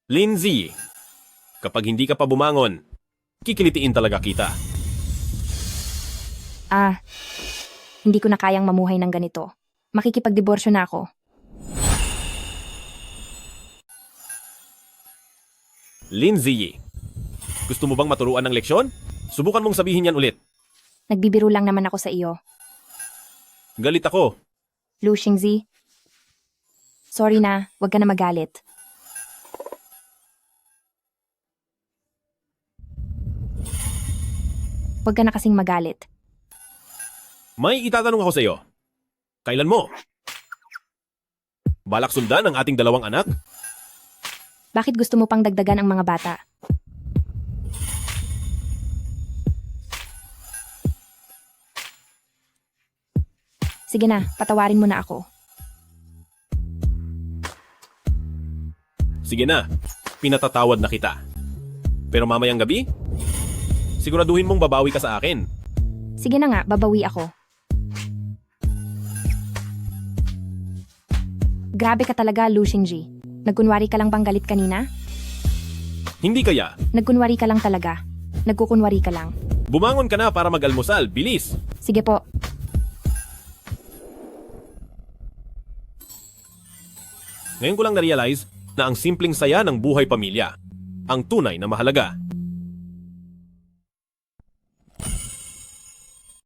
Lindsay, kapag hindi ka pa bumangon, kikilitiin talaga kita. Hindi ko na kayang mamuhay ng ganito. Makikipagdiborsyo na ako. Lindsay, gusto mo bang maturuan ng leksyon? Subukan mong sabihin yan ulit. Nagbibiro lang naman ako sa iyo. Galit ako. Lu Xingzi. Sorry na, wag ka na magalit. Wag ka na kasing magalit. May itatanong ako sa iyo. Kailan mo? Balak sundan ang ating dalawang anak? Bakit gusto mo pang dagdagan ang mga bata? Sige na, patawarin mo na ako. Sige na, pinatatawad na kita. Pero mamayang gabi, siguraduhin mong babawi ka sa akin. Sige na nga, babawi ako. Grabe ka talaga, Lu Xingji. Nagkunwari ka lang bang galit kanina? Hindi kaya. Nagkunwari ka lang talaga. Nagkukunwari ka lang. Bumangon ka na para mag-almusal, bilis. Sige po. Ngayon ko lang na-realize na ang simpleng saya ng buhay pamilya ang tunay na mahalaga.